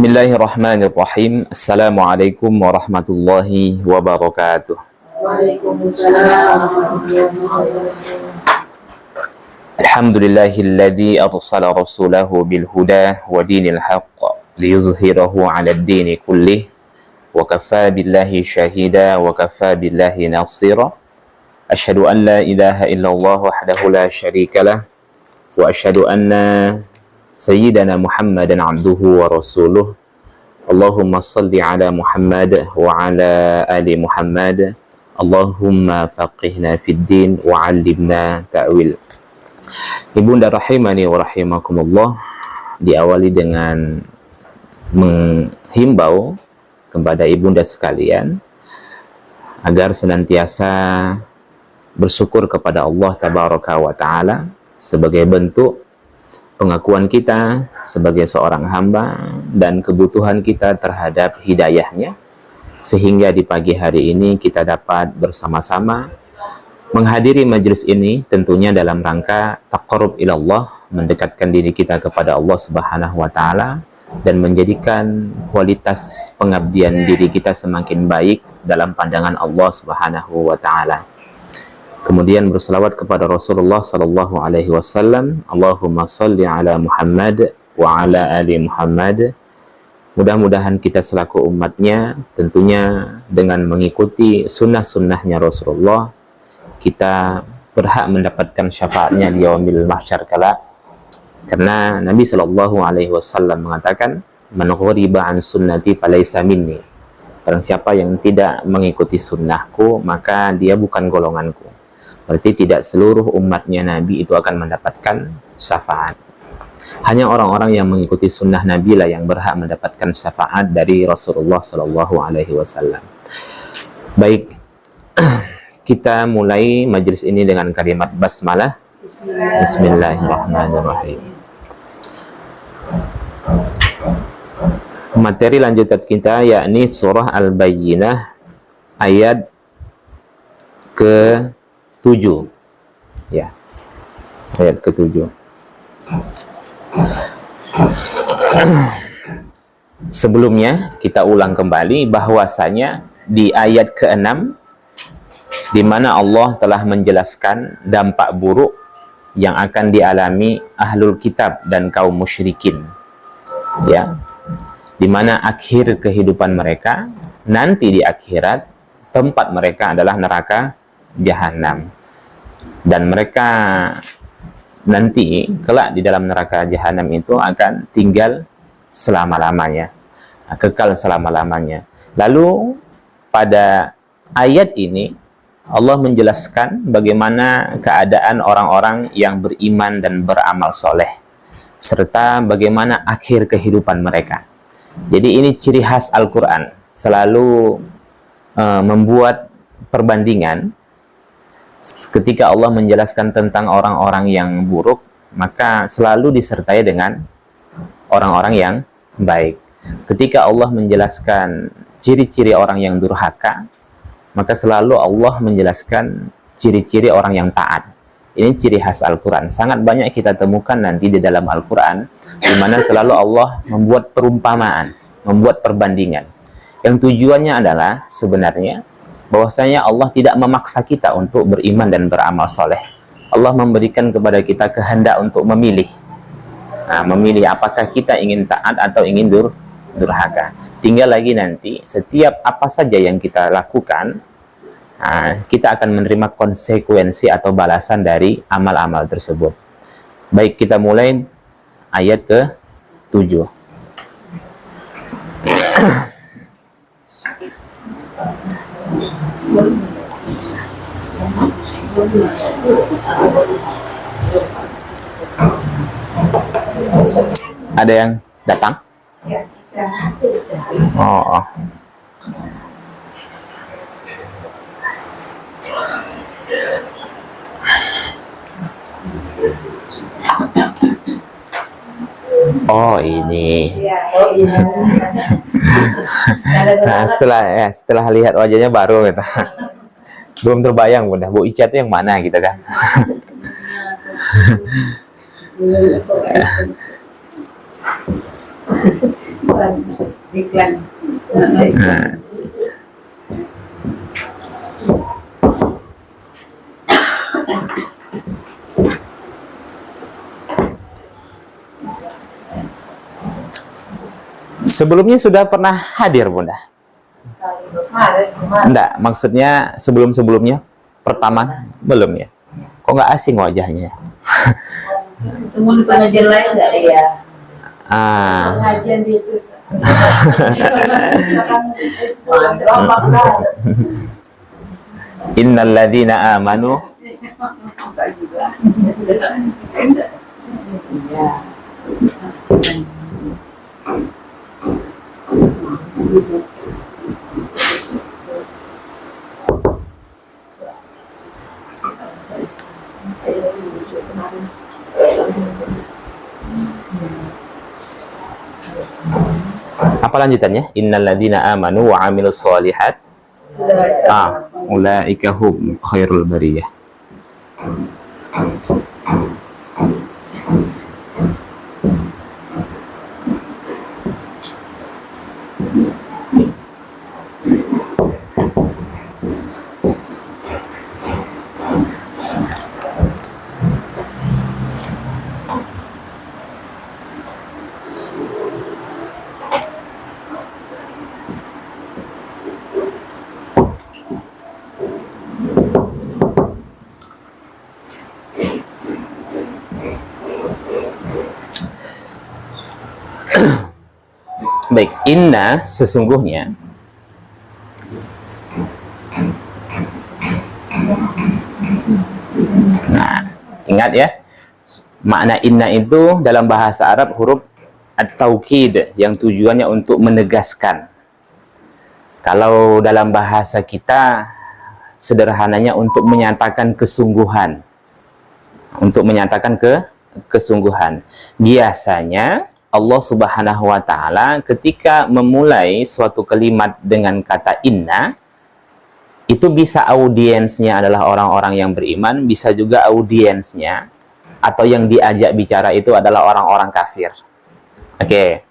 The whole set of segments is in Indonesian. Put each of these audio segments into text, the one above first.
Bismillahirrahmanirrahim. Assalamualaikum warahmatullahi wabarakatuh. Waalaikumsalam warahmatullahi wabarakatuh. Alhamdulillahilladzi arsala rasulahu bil huda wa dinil haqq liyuzhirahu 'ala ad-dini kullih wa kafaa billahi shahida wa kafaa billahi nasira. Asyhadu an la ilaha illallah wahdahu la syarika lah wa asyhadu anna Sayyidana Muhammadan abduhu wa rasuluh. Allahumma salli ala Muhammad wa ala ali Muhammad. Allahumma faqihna fid din wa 'allimna ta'wil. Ibunda rahimani wa rahimakumullah, diawali dengan menghimbau kepada ibunda sekalian agar senantiasa bersyukur kepada Allah tabaraka wa ta'ala sebagai bentuk pengakuan kita sebagai seorang hamba dan kebutuhan kita terhadap hidayahnya, sehingga di pagi hari ini kita dapat bersama-sama menghadiri majelis ini tentunya dalam rangka taqarrub ilallah, mendekatkan diri kita kepada Allah Subhanahu wa taala dan menjadikan kualitas pengabdian diri kita semakin baik dalam pandangan Allah Subhanahu wa taala. Kemudian berselawat kepada Rasulullah sallallahu alaihi wasallam. Allahumma shalli ala Muhammad wa ala ali Muhammad. Mudah-mudahan kita selaku umatnya tentunya dengan mengikuti sunnah-sunnahnya Rasulullah, kita berhak mendapatkan syafaatnya di yaumil mahsyar kala. Karena Nabi sallallahu alaihi wasallam mengatakan, man ghariba an sunnati falaysa minni. Barang siapa yang tidak mengikuti sunnahku, maka dia bukan golonganku. Berarti tidak seluruh umatnya Nabi itu akan mendapatkan syafaat. Hanya orang-orang yang mengikuti sunnah Nabi lah yang berhak mendapatkan syafaat dari Rasulullah Sallallahu Alaihi Wasallam. Baik, kita mulai majelis ini dengan kalimat basmalah. Bismillahirrahmanirrahim. Materi lanjutan kita yakni surah Al-Bayyinah ayat ke 7, ya, ayat ke-7. Sebelumnya kita ulang kembali bahwasanya di ayat ke-6 di mana Allah telah menjelaskan dampak buruk yang akan dialami ahlul kitab dan kaum musyrikin, ya, di mana akhir kehidupan mereka nanti di akhirat tempat mereka adalah neraka Jahanam, dan mereka nanti kelak di dalam neraka Jahanam itu akan tinggal selama-lamanya, kekal selama-lamanya. Lalu pada ayat ini Allah menjelaskan bagaimana keadaan orang-orang yang beriman dan beramal soleh, serta bagaimana akhir kehidupan mereka. Jadi ini ciri khas Al-Quran, selalu membuat perbandingan. Ketika Allah menjelaskan tentang orang-orang yang buruk, maka selalu disertai dengan orang-orang yang baik. Ketika Allah menjelaskan ciri-ciri orang yang durhaka, maka selalu Allah menjelaskan ciri-ciri orang yang taat. Ini ciri khas Al-Quran. Sangat banyak kita temukan nanti di dalam Al-Quran, di mana selalu Allah membuat perumpamaan, membuat perbandingan. Yang tujuannya adalah sebenarnya bahwasanya Allah tidak memaksa kita untuk beriman dan beramal soleh. Allah memberikan kepada kita kehendak untuk memilih. Memilih apakah kita ingin taat atau ingin durhaka. Tinggal lagi nanti setiap apa saja yang kita lakukan, kita akan menerima konsekuensi atau balasan dari amal-amal tersebut. Baik, kita mulai ayat ke-7. Ada yang datang? Oh. Oh ini. Nah, setelah lihat wajahnya baru gitu. Belum terbayang bunda, Bu Ica itu yang mana gitu kan? Iklan. Nah. Sebelumnya sudah pernah hadir, Bunda? Enggak, maksudnya sebelum-sebelumnya pertama belum ya? Kok nggak asing wajahnya? Tunggu di pengajian lain enggak? Iya. Pengajian di terus. Innal ladzina amanu apa lanjutannya? Innal ladzina amanu wa 'amilus sholihat ulaika hum khairul bariyah. Baik, inna sesungguhnya. Nah, ingat ya, makna inna itu dalam bahasa Arab huruf at-taukid yang tujuannya untuk menegaskan. Kalau dalam bahasa kita sederhananya untuk menyatakan kesungguhan. Untuk menyatakan kesungguhan. Biasanya Allah Subhanahu wa taala ketika memulai suatu kalimat dengan kata inna, itu bisa audiensnya adalah orang-orang yang beriman, bisa juga audiensnya atau yang diajak bicara itu adalah orang-orang kafir. Oke.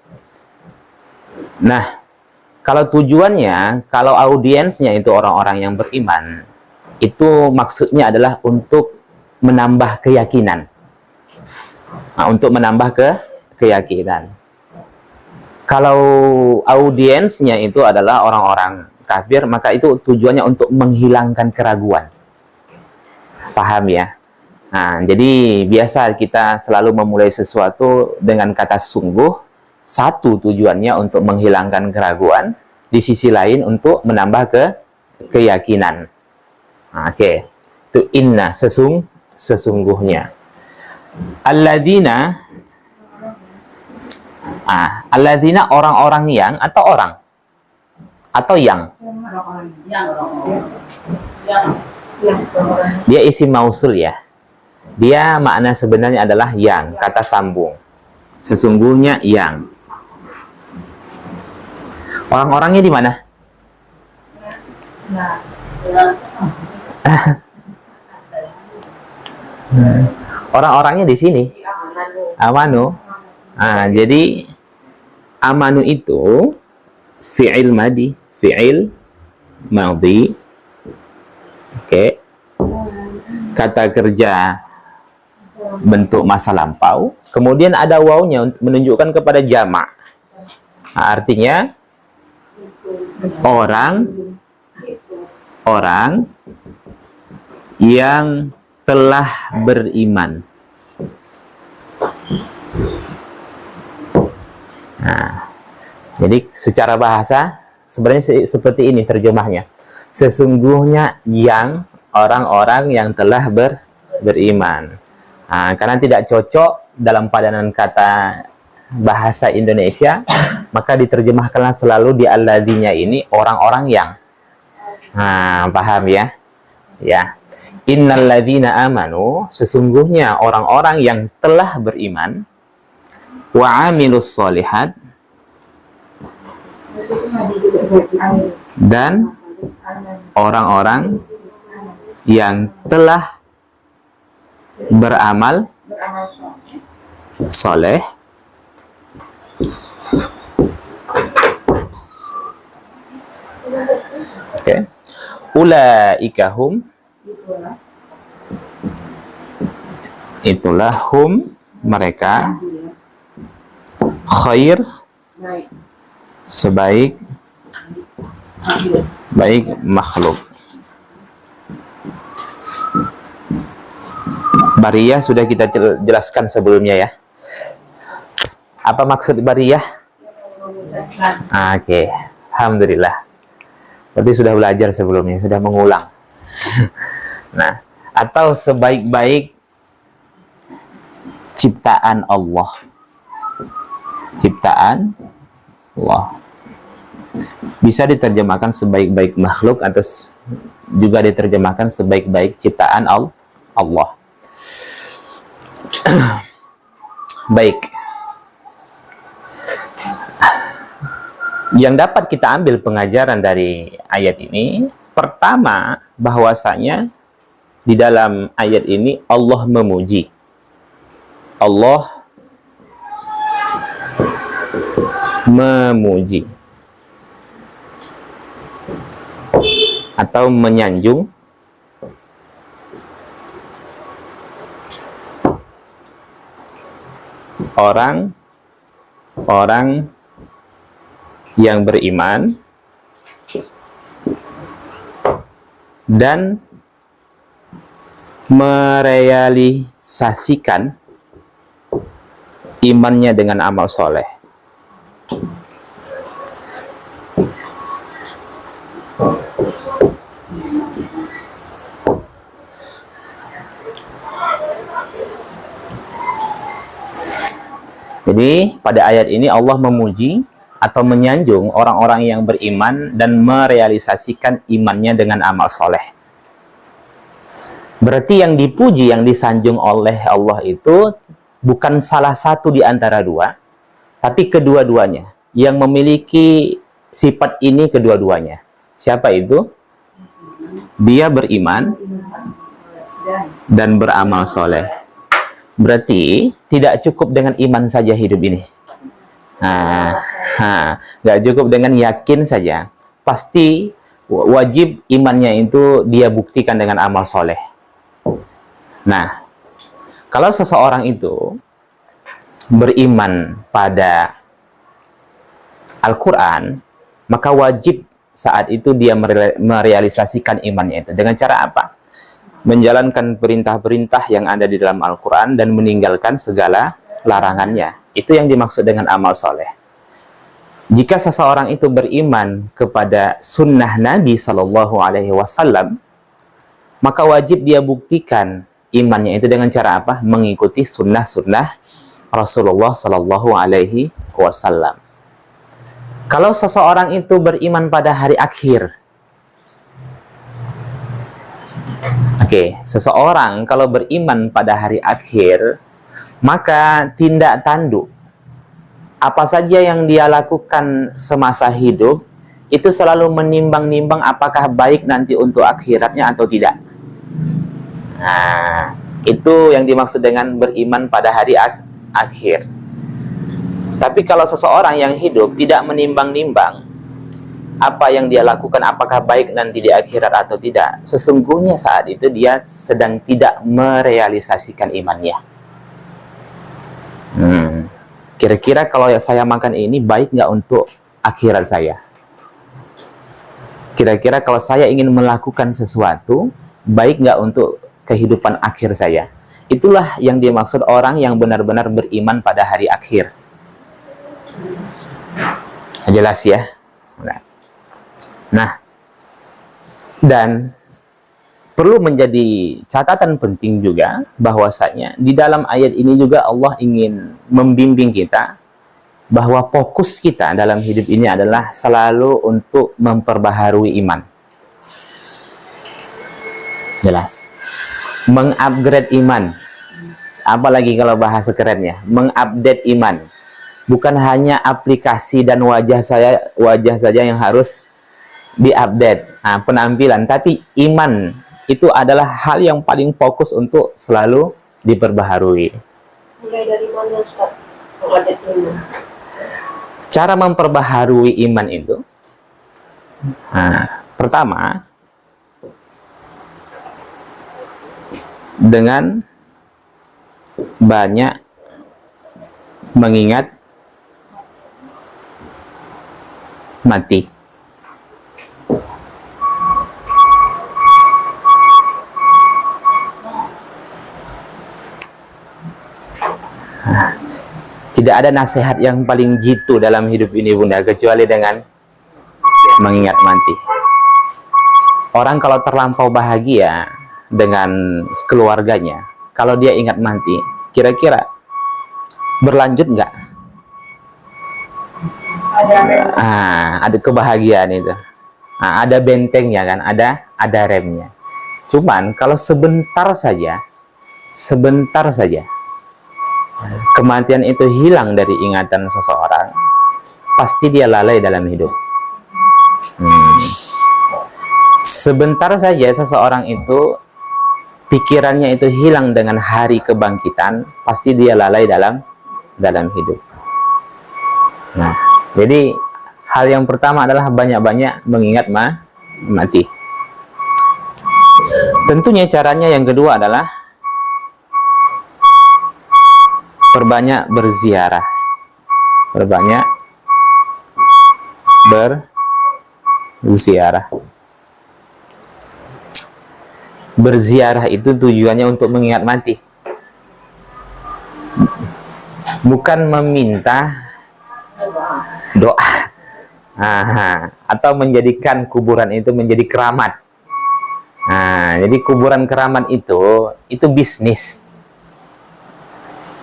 Nah, kalau tujuannya, kalau audiensnya itu orang-orang yang beriman, itu maksudnya adalah untuk menambah keyakinan. Nah, untuk menambah keyakinan. Kalau audiensnya itu adalah orang-orang kafir, maka itu tujuannya untuk menghilangkan keraguan. Paham ya? Nah, jadi biasa kita selalu memulai sesuatu dengan kata sungguh. Satu tujuannya untuk menghilangkan keraguan, di sisi lain untuk menambah keyakinan. Nah, oke. Itu inna, sesungguhnya. Alladzina, alladzina orang-orang yang atau orang atau yang dia isim mausul ya. Dia makna sebenarnya adalah yang, kata sambung. Sesungguhnya yang. Orang-orangnya di mana? Orang-orangnya di sini. Amanu. Jadi amanu itu fi'il madi, fi'il madhi. Oke. Kata kerja bentuk masa lampau, kemudian ada wawunya untuk menunjukkan kepada jamak. Artinya orang yang telah beriman. Nah, jadi secara bahasa sebenarnya seperti ini terjemahnya. Sesungguhnya yang orang-orang yang telah beriman. Karena tidak cocok dalam padanan kata bahasa Indonesia, maka diterjemahkanlah selalu di alladzina ini orang-orang yang. Paham ya? Ya. Innal ladzina amanu, sesungguhnya orang-orang yang telah beriman, wa amilus sholihat, dan orang-orang yang telah beramal soleh, ulaika hum, itulah hum mereka, khair sebaik makhluk. Bariyah sudah kita jelaskan sebelumnya ya. Apa maksud bariyah? Oke, alhamdulillah. Berarti sudah belajar sebelumnya, sudah mengulang. Nah, atau sebaik-baik ciptaan Allah. Ciptaan Allah. Bisa diterjemahkan sebaik-baik makhluk atau juga diterjemahkan sebaik-baik ciptaan Allah. Baik. Yang dapat kita ambil pengajaran dari ayat ini, pertama, bahwasanya di dalam ayat ini Allah memuji. Allah memuji atau menyanjung orang yang beriman dan merealisasikan imannya dengan amal soleh. Jadi pada ayat ini Allah memuji atau menyanjung orang-orang yang beriman dan merealisasikan imannya dengan amal soleh. Berarti yang dipuji, yang disanjung oleh Allah itu bukan salah satu di antara dua, tapi kedua-duanya. Yang memiliki sifat ini kedua-duanya. Siapa itu? Dia beriman dan beramal soleh. Berarti tidak cukup dengan iman saja hidup ini. Nggak cukup dengan yakin saja. Pasti wajib imannya itu dia buktikan dengan amal soleh. Nah, kalau seseorang itu beriman pada Al-Quran, maka wajib saat itu dia merealisasikan imannya itu. Dengan cara apa? Menjalankan perintah-perintah yang ada di dalam Al-Quran dan meninggalkan segala larangannya. Itu yang dimaksud dengan amal soleh. Jika seseorang itu beriman kepada sunnah Nabi SAW, maka wajib dia buktikan imannya itu dengan cara apa? Mengikuti sunnah-sunnah Rasulullah SAW. Kalau seseorang itu beriman pada hari akhir, seseorang kalau beriman pada hari akhir, maka tindak tanduk apa saja yang dia lakukan semasa hidup itu selalu menimbang-nimbang apakah baik nanti untuk akhiratnya atau tidak. Nah, itu yang dimaksud dengan beriman pada hari akhir. Tapi kalau seseorang yang hidup tidak menimbang-nimbang apa yang dia lakukan, apakah baik nanti di akhirat atau tidak, sesungguhnya saat itu dia sedang tidak merealisasikan imannya. Kira-kira kalau saya makan ini baik nggak untuk akhirat saya? Kira-kira kalau saya ingin melakukan sesuatu, baik nggak untuk kehidupan akhir saya? Itulah yang dimaksud orang yang benar-benar beriman pada hari akhir. Jelas ya? Nah, dan perlu menjadi catatan penting juga bahwasanya di dalam ayat ini juga Allah ingin membimbing kita bahwa fokus kita dalam hidup ini adalah selalu untuk memperbaharui iman. Jelas. Mengupgrade iman. Apalagi kalau bahasa kerennya, mengupdate iman. Bukan hanya aplikasi dan wajah saja yang harus diupdate, penampilan, tapi iman itu adalah hal yang paling fokus untuk selalu diperbaharui. Mulai dari mana, Ustaz? Mengupdate iman. Cara memperbaharui iman itu, pertama, dengan banyak mengingat mati. Tidak ada nasihat yang paling jitu dalam hidup ini, Bunda, kecuali dengan mengingat mati. Orang kalau terlampau bahagia dengan keluarganya, kalau dia ingat mati, kira-kira berlanjut nggak? Ada kebahagiaan itu. Ada bentengnya kan, ada remnya. Cuman kalau sebentar saja kematian itu hilang dari ingatan seseorang, pasti dia lalai dalam hidup. Sebentar saja seseorang itu pikirannya itu hilang dengan hari kebangkitan, pasti dia lalai dalam hidup. Nah, jadi hal yang pertama adalah banyak-banyak mengingat mati. Tentunya caranya yang kedua adalah perbanyak berziarah. Perbanyak berziarah. Berziarah itu tujuannya untuk mengingat mati. Bukan meminta doa. Atau menjadikan kuburan itu menjadi keramat. Jadi kuburan keramat itu bisnis.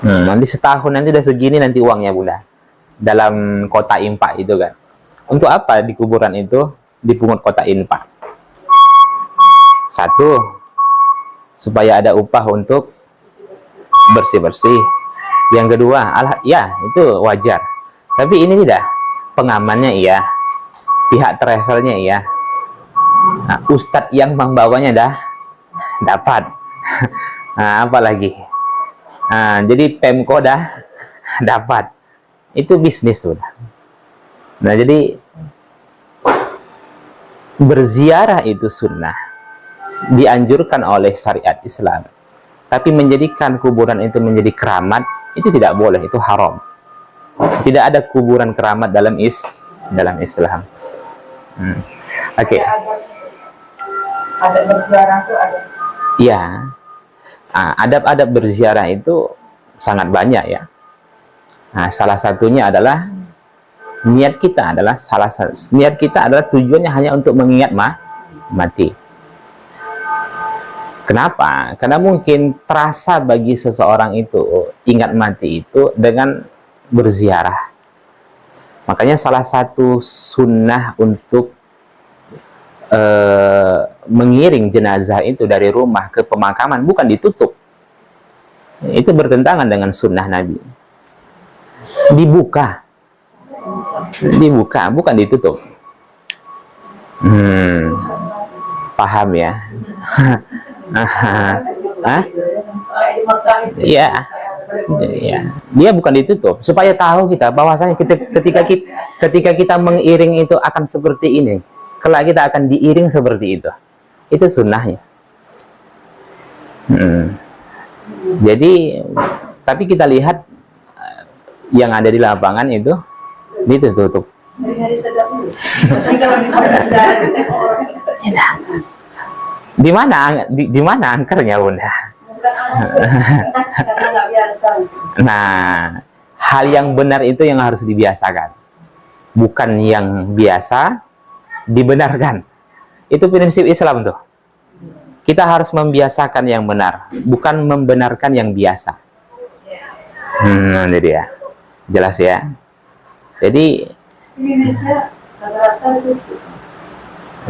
Nanti setahun nanti udah segini nanti uangnya, Bunda, dalam kota infak itu kan. Untuk apa di kuburan itu dipungut kota infak? Satu, supaya ada upah untuk bersih-bersih. Yang kedua, ya itu wajar. Tapi ini tidak. Pengamannya iya, pihak travelnya iya, ustadz yang membawanya dah dapat. Apalagi. Jadi Pemko dah dapat. Itu bisnis sudah. Nah, jadi berziarah itu sunnah, dianjurkan oleh syariat Islam. Tapi menjadikan kuburan itu menjadi keramat, itu tidak boleh, itu haram. Tidak ada kuburan keramat dalam Islam. Oke. Ada berziarah tuh ada. Iya. Adab-adab berziarah itu sangat banyak ya. Salah satunya adalah niat kita adalah tujuannya hanya untuk mengingat mati. Kenapa? Karena mungkin terasa bagi seseorang itu ingat mati itu dengan berziarah. Makanya salah satu sunnah untuk mengiring jenazah itu dari rumah ke pemakaman bukan ditutup. Itu bertentangan dengan sunnah Nabi. Dibuka, bukan ditutup. Paham ya? Iya. Ya, dia bukan ditutup supaya tahu kita bahwasanya ketika kita mengiring itu akan seperti ini. Kelak kita akan diiring seperti itu sunnahnya. Jadi tapi kita lihat yang ada di lapangan itu ditutup. Di mana angkernya, Bunda? Nah, hal yang benar itu yang harus dibiasakan, bukan yang biasa dibenarkan. Itu prinsip Islam tuh. Kita harus membiasakan yang benar, bukan membenarkan yang biasa. Jadi ya, jelas ya. Jadi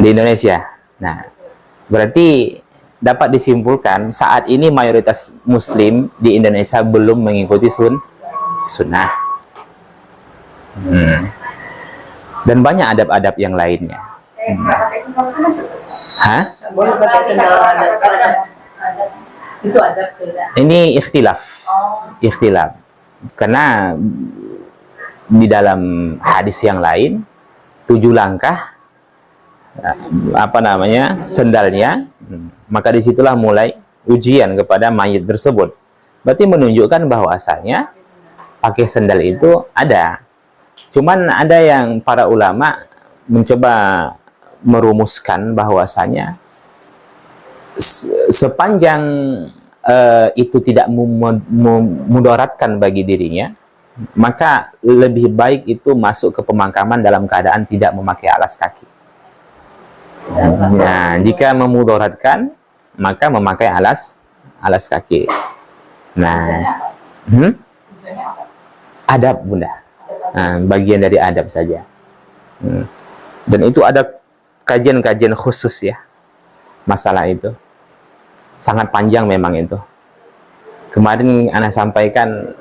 di Indonesia, nah berarti dapat disimpulkan saat ini mayoritas Muslim di Indonesia belum mengikuti sunnah. Dan banyak adab-adab yang lainnya. Boleh pakai sendal adab. Itu adab beda. Ini ikhtilaf. Karena di dalam hadis yang lain 7 langkah sendalnya, maka disitulah mulai ujian kepada mayit tersebut. Berarti menunjukkan bahwasanya pakai sendal itu ada. Cuman ada yang para ulama mencoba merumuskan bahwasanya sepanjang itu tidak mudaratkan bagi dirinya, maka lebih baik itu masuk ke pemakaman dalam keadaan tidak memakai alas kaki. Nah, jika memudaratkan, maka memakai alas kaki. Nah, adab, Bunda. Nah, bagian dari adab saja. Dan itu ada kajian-kajian khusus ya, masalah itu. Sangat panjang memang itu. Kemarin Ana sampaikan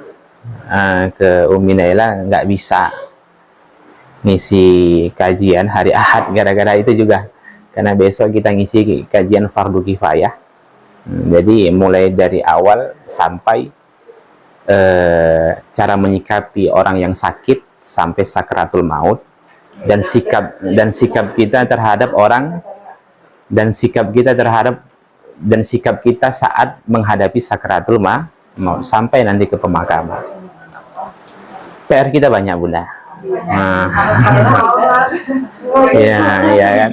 ke Umi Naila, nggak bisa ngisi kajian hari Ahad gara-gara itu juga. Karena besok kita ngisi kajian fardu kifayah. Jadi mulai dari awal sampai cara menyikapi orang yang sakit sampai sakratul maut, dan sikap kita terhadap orang, dan sikap kita saat menghadapi sakratul maut sampai nanti ke pemakaman. PR kita banyak, Bunda. Nah. Ya kan.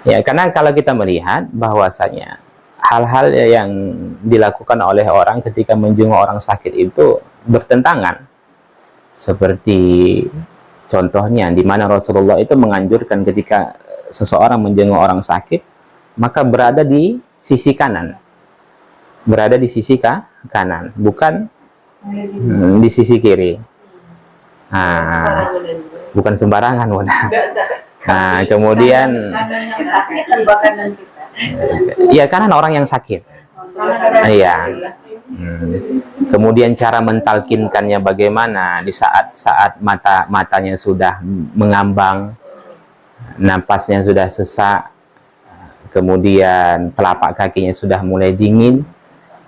Ya, karena kalau kita melihat bahwasanya hal-hal yang dilakukan oleh orang ketika menjenguk orang sakit itu bertentangan. Seperti contohnya di mana Rasulullah itu menganjurkan ketika seseorang menjenguk orang sakit, maka berada di sisi kanan. Berada di sisi kanan, bukan di sisi kiri. Nah, bukan sembarangan, Bunda. Nah, kemudian iya, kanan orang yang sakit. Iya. Kemudian cara mentalkinkannya bagaimana di saat matanya sudah mengambang, napasnya sudah sesak, kemudian telapak kakinya sudah mulai dingin.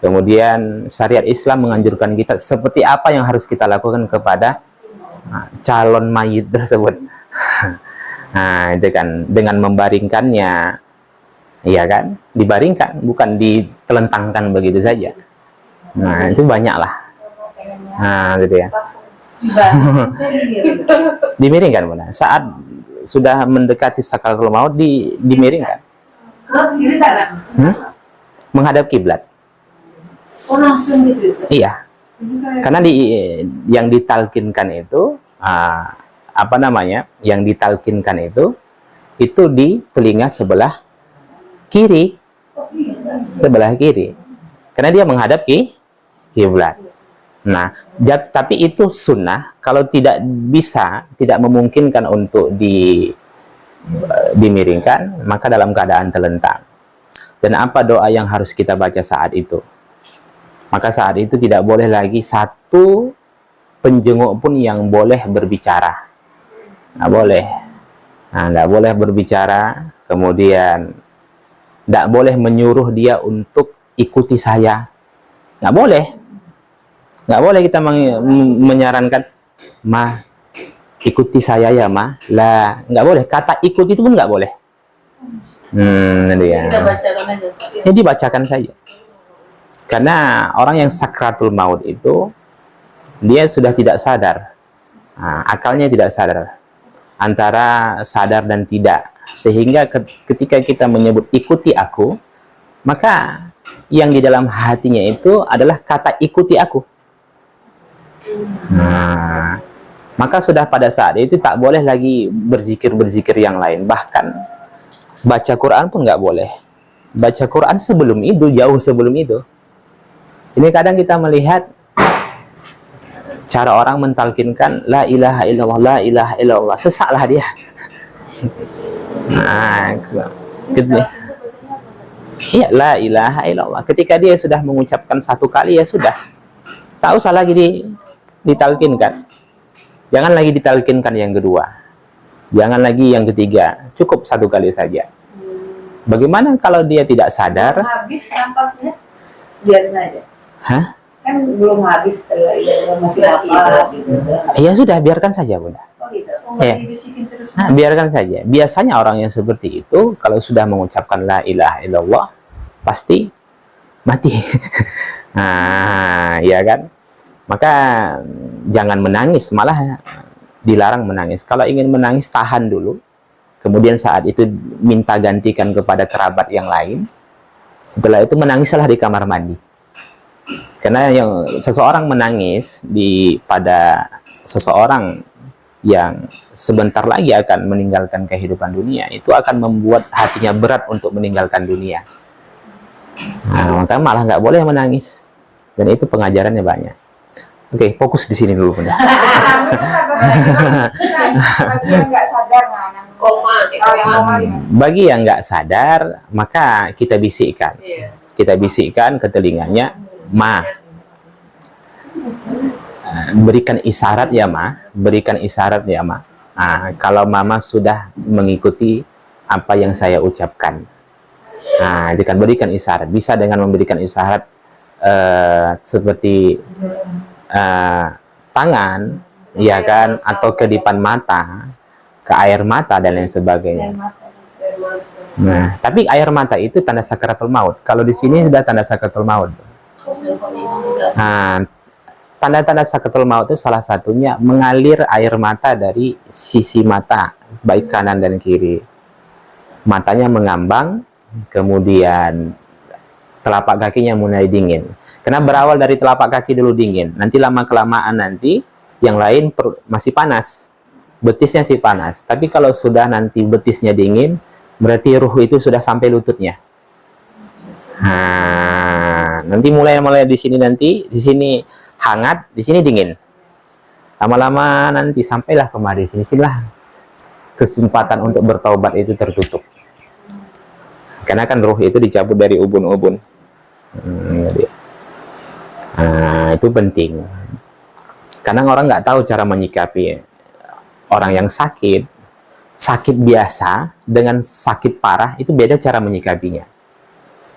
Kemudian syariat Islam menganjurkan kita seperti apa yang harus kita lakukan kepada calon mayit tersebut. Nah, itu kan dengan membaringkannya, iya kan, dibaringkan, bukan ditelentangkan begitu saja. Nah, itu banyak lah. Nah, gitu ya. Dimiringkan, Bunda. Saat sudah mendekati sakratul maut, dimiringkan. Menghadap kiblat. Oh, langsung gitu. Iya. Karena yang ditalkinkan itu yang ditalkinkan itu di telinga sebelah kiri. Sebelah kiri. Karena dia menghadap kiblat. Nah, tapi itu sunnah. Kalau tidak memungkinkan untuk dimiringkan, maka dalam keadaan telentang. Dan apa doa yang harus kita baca saat itu? Maka saat itu tidak boleh lagi satu penjenguk pun yang boleh berbicara. Nggak boleh. Nah, nggak boleh berbicara. Kemudian nggak boleh menyuruh dia untuk ikuti saya. Nggak boleh. Nggak boleh kita menyarankan, "Ma, ikuti saya ya, Ma." Lah, nggak boleh. Kata ikut itu pun nggak boleh. Kita bacakan aja. Ini dibacakan saja. Karena orang yang sakratul maut itu dia sudah tidak sadar. Nah, akalnya tidak sadar. Antara sadar dan tidak. Sehingga ketika kita menyebut ikuti aku, maka yang di dalam hatinya itu adalah kata ikuti aku. Nah, maka sudah pada saat itu tak boleh lagi berzikir yang lain. Bahkan baca Quran pun nggak boleh. Baca Quran sebelum itu, jauh sebelum itu. Ini kadang kita melihat cara orang mentalkinkan la ilaha illallah, la ilaha illallah. Sesaklah dia. Nah, iya, la ilaha illallah. Ketika dia sudah mengucapkan satu kali, ya sudah. Tak usah lagi ditalkinkan. Jangan lagi ditalkinkan yang kedua. Jangan lagi yang ketiga. Cukup satu kali saja. Bagaimana kalau dia tidak sadar? Habis nafasnya, biarin aja. Hah? Kan belum habis, masih nafas gitu. Ya sudah, biarkan saja, Bunda. Oh gitu. Ya. Nah, biarkan saja. Biasanya orang yang seperti itu kalau sudah mengucapkan la ilaha illallah, pasti mati. Nah, ya kan? Maka jangan menangis, malah dilarang menangis. Kalau ingin menangis, tahan dulu. Kemudian saat itu minta gantikan kepada kerabat yang lain. Setelah itu menangislah di kamar mandi. Karena yang seseorang menangis pada seseorang yang sebentar lagi akan meninggalkan kehidupan dunia, itu akan membuat hatinya berat untuk meninggalkan dunia. Nah, maka malah nggak boleh menangis. Dan itu pengajarannya banyak. Oke, fokus di sini dulu, Bunda. Bagi yang nggak sadar, maka kita bisikkan. Kita bisikkan ke telinganya, Ma. Berikan isyarat ya, Ma. Berikan isyarat ya, Ma. Nah, kalau Mama sudah mengikuti apa yang saya ucapkan. Nah, itu kan berikan isyarat. Bisa dengan memberikan isyarat seperti tangan, ya kan, atau kedipan mata, ke air mata dan lain sebagainya. Nah, tapi air mata itu tanda sakaratul maut. Kalau di sini sudah tanda sakaratul maut. Nah, tanda-tanda sakaratul maut itu salah satunya mengalir air mata dari sisi mata, baik kanan dan kiri. Matanya mengambang, kemudian telapak kakinya mulai dingin. Karena berawal dari telapak kaki dulu dingin. Nanti lama-kelamaan nanti yang lain masih panas. Betisnya sih panas. Tapi kalau sudah nanti betisnya dingin, berarti ruh itu sudah sampai lututnya. Nah, nanti mulai di sini nanti, di sini hangat, di sini dingin. Lama-lama nanti sampailah kemari, sinilah kesempatan untuk bertaubat itu tertutup. Karena kan ruh itu dicabut dari ubun-ubun. Nah, itu penting. Kadang orang nggak tahu cara menyikapi orang yang sakit biasa dengan sakit parah, itu beda cara menyikapinya.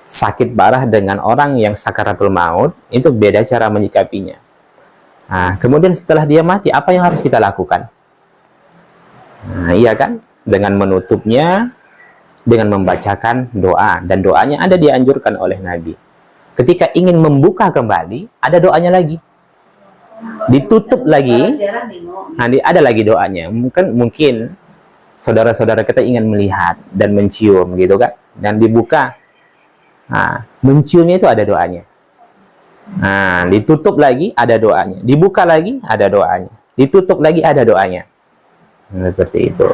Sakit parah dengan orang yang sakaratul maut, itu beda cara menyikapinya. Nah, kemudian setelah dia mati, apa yang harus kita lakukan? Nah, iya kan? Dengan menutupnya, dengan membacakan doa. Dan doanya ada dianjurkan oleh Nabi. Ketika ingin membuka kembali, ada doanya lagi. Ditutup lagi, nanti ada lagi doanya. Mungkin saudara-saudara kita ingin melihat dan mencium, gitu kan? Dan dibuka, nah, menciumnya itu ada doanya. Nah, ditutup lagi, ada doanya. Dibuka lagi, ada doanya. Ditutup lagi, ada doanya. Nah, seperti itu.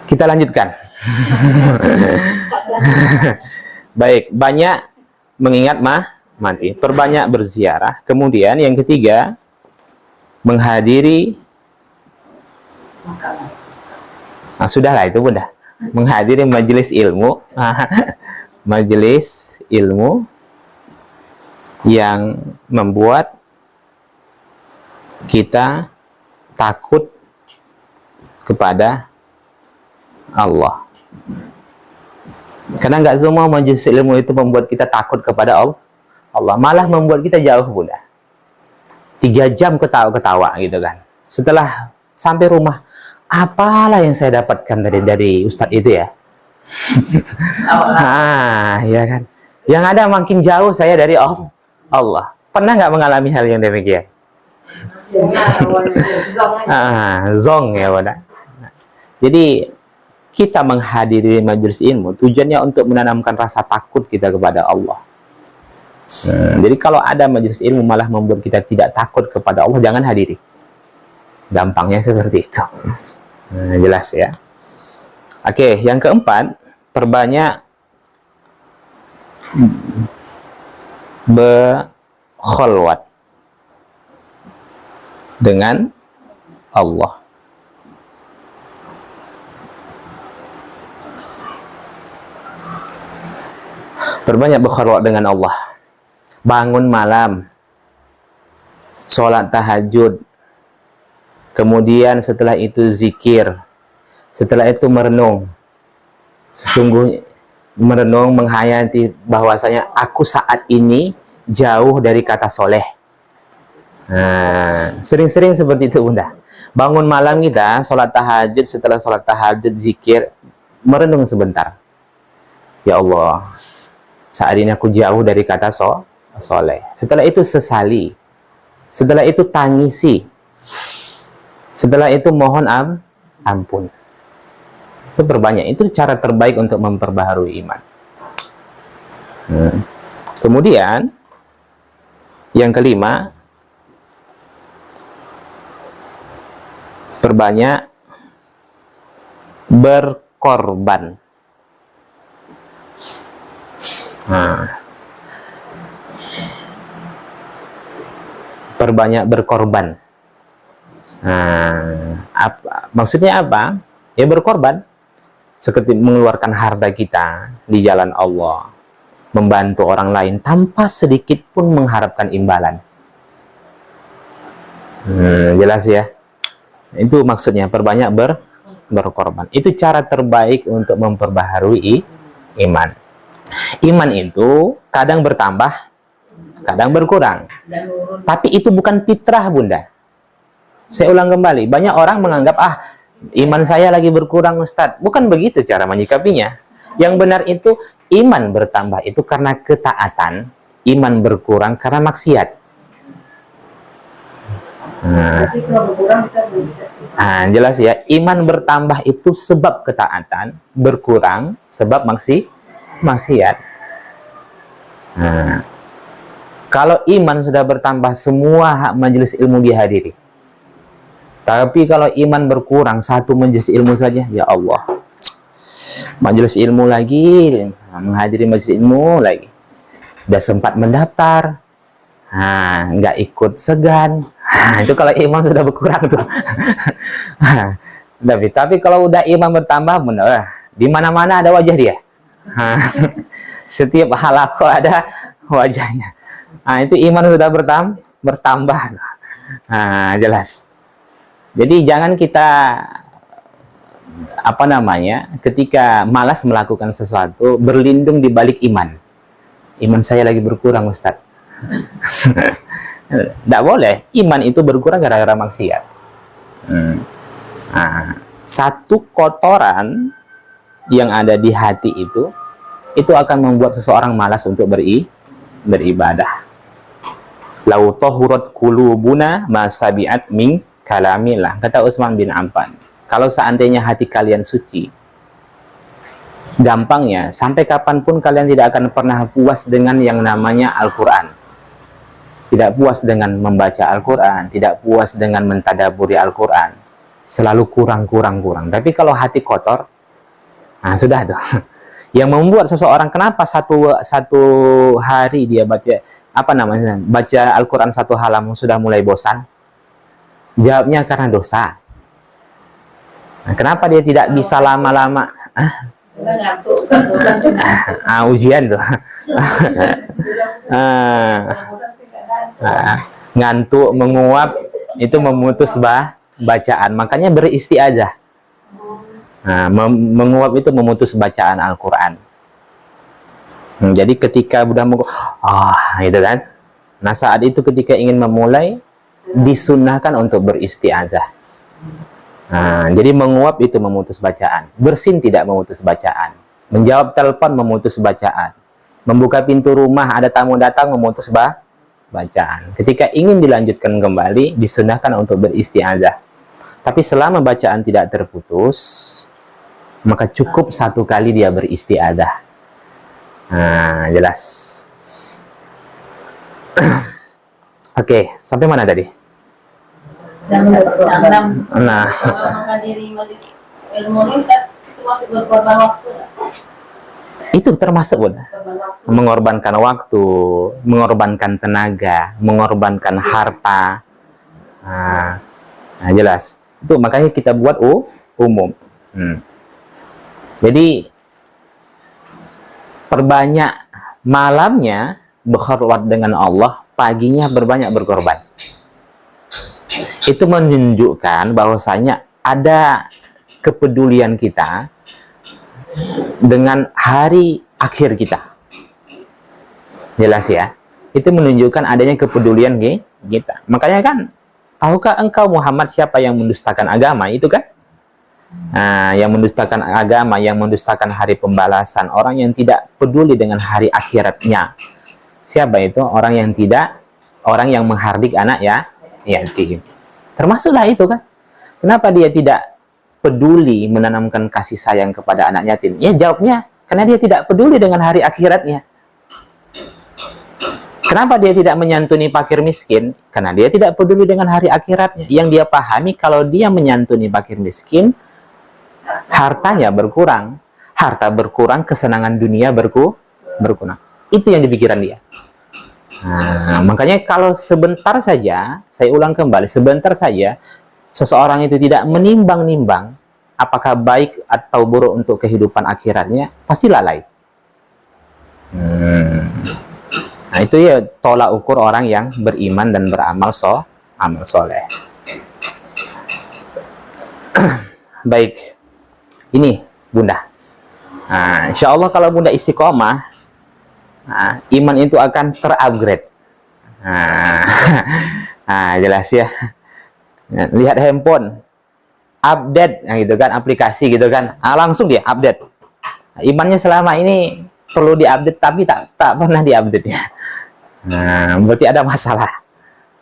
Kita lanjutkan. Baik, banyak mengingat mati. Perbanyak berziarah. Kemudian yang ketiga, menghadiri. Nah, sudahlah itu, Bunda. Menghadiri majelis ilmu. Majelis ilmu yang membuat kita takut kepada Allah. Karena nggak semua majelis ilmu itu membuat kita takut kepada Allah, malah membuat kita jauh, Bunda. 3 jam ketawa-ketawa gitu kan. Setelah sampai rumah, apalah yang saya dapatkan dari Ustadz itu ya. Nah, ya kan. Yang ada makin jauh saya dari Allah. Pernah nggak mengalami hal yang demikian? Zong ya, Bunda. Jadi kita menghadiri majelis ilmu tujuannya untuk menanamkan rasa takut kita kepada Allah. Jadi kalau ada majelis ilmu malah membuat kita tidak takut kepada Allah, jangan hadiri. Gampangnya seperti itu. Jelas ya. Oke, yang keempat, perbanyak berkholwat dengan Allah. Perbanyak berkholwat dengan Allah. Bangun malam, sholat tahajud, kemudian setelah itu zikir, setelah itu merenung. Sesungguhnya merenung, menghayati bahwasanya aku saat ini jauh dari kata soleh. Nah, sering-sering seperti itu, Bunda. Bangun malam kita, sholat tahajud, setelah sholat tahajud, zikir, merenung sebentar. Ya Allah, saat ini aku jauh dari kata soleh. Setelah itu sesali. Setelah itu tangisi. Setelah itu mohon ampun. Itu berbanyak. Itu cara terbaik untuk memperbaharui iman. Kemudian yang kelima, perbanyak berkorban. Perbanyak berkorban. Maksudnya apa? Ya berkorban. Seperti mengeluarkan harta kita di jalan Allah, membantu orang lain tanpa sedikit pun mengharapkan imbalan. Jelas ya? Itu maksudnya perbanyak berkorban. Itu cara terbaik untuk memperbaharui iman. Iman itu kadang bertambah, kadang berkurang. Tapi itu bukan fitrah, Bunda. Saya ulang kembali, banyak orang menganggap, iman saya lagi berkurang, Ustadz. Bukan begitu cara menyikapinya. Yang benar itu, iman bertambah itu karena ketaatan, iman berkurang karena maksiat. Jelas ya, iman bertambah itu sebab ketaatan, berkurang sebab maksiat. Kalau iman sudah bertambah, semua majelis ilmu dihadiri. Tapi kalau iman berkurang, satu majelis ilmu saja, ya Allah, majelis ilmu lagi, menghadiri majelis ilmu lagi, udah sempat mendaftar, nggak ikut segan. Itu kalau iman sudah berkurang tuh. Tapi kalau udah iman bertambah, benar, di mana-mana ada wajah dia. Setiap halaqah ada wajahnya. Itu iman sudah bertambah. Jelas. Jadi jangan kita ketika malas melakukan sesuatu berlindung di balik iman. Iman saya lagi berkurang, Ustaz. Tidak boleh. Iman itu berkurang gara-gara maksiat. Satu kotoran yang ada di hati itu akan membuat seseorang malas untuk beribadah. Lau tahurat qulubuna ma sabi'at min kalamillah, kata Utsman bin Affan. Kalau seandainya hati kalian suci, gampangnya sampai kapanpun kalian tidak akan pernah puas dengan yang namanya Al-Quran. Tidak puas dengan membaca Al-Quran, tidak puas dengan mentadaburi Al-Quran. Selalu kurang. Tapi kalau hati kotor, sudah tuh. Yang membuat seseorang, kenapa satu hari dia baca Al-Quran satu halaman sudah mulai bosan? Jawabnya karena dosa. Kenapa dia tidak bisa lama-lama? Ujian tuh. Ngantuk, menguap, itu memutus bacaan. Makanya beristiazah. Menguap itu memutus bacaan Al-Quran. Jadi ketika udah gitu kan. Nah saat itu ketika ingin memulai, disunnahkan untuk beristiazah. Jadi menguap itu memutus bacaan. Bersin tidak memutus bacaan. Menjawab telepon memutus bacaan. Membuka pintu rumah, ada tamu datang, memutus bacaan. Ketika ingin dilanjutkan kembali, disunnahkan untuk beristiazah. Tapi selama bacaan tidak terputus, maka cukup satu kali dia beristiazah. Jelas. Oke, sampai mana tadi? Kalau Nah, menghadiri majelis ilmu ini, itu masih berkorban waktu. itu termasuk, Bun. Mengorbankan waktu, mengorbankan tenaga, mengorbankan harta. Jelas. Itu makanya kita buat umum. Jadi perbanyak malamnya berkhulwat dengan Allah, paginya berbanyak berkorban. Itu menunjukkan bahwasanya ada kepedulian kita dengan hari akhir kita. Jelas ya? Itu menunjukkan adanya kepedulian kita. Makanya kan, tahukah engkau Muhammad siapa yang mendustakan agama? Itu kan? yang mendustakan agama, yang mendustakan hari pembalasan, orang yang tidak peduli dengan hari akhiratnya. Siapa itu? Orang yang menghardik anak yatim. Termasuklah itu kan. Kenapa dia tidak peduli menanamkan kasih sayang kepada anak yatim? Ya jawabnya, karena dia tidak peduli dengan hari akhiratnya. Kenapa dia tidak menyantuni fakir miskin? Karena dia tidak peduli dengan hari akhiratnya. Yang dia pahami, kalau dia menyantuni fakir miskin, hartanya berkurang. Harta berkurang, kesenangan dunia berkurang. Itu yang dipikiran dia. Nah, makanya kalau sebentar saja, saya ulang kembali, sebentar saja, seseorang itu tidak menimbang-nimbang apakah baik atau buruk untuk kehidupan akhiratnya, pasti lalai. Nah, itu ya tolak ukur orang yang beriman dan beramal soleh. Baik, ini Bunda. Nah, insya Allah kalau Bunda istiqomah, iman itu akan terupgrade. Jelas ya. Lihat handphone, update, gitu kan, aplikasi gitu kan, langsung dia update. Imannya selama ini perlu diupdate tapi tak pernah diupdate ya. Berarti ada masalah.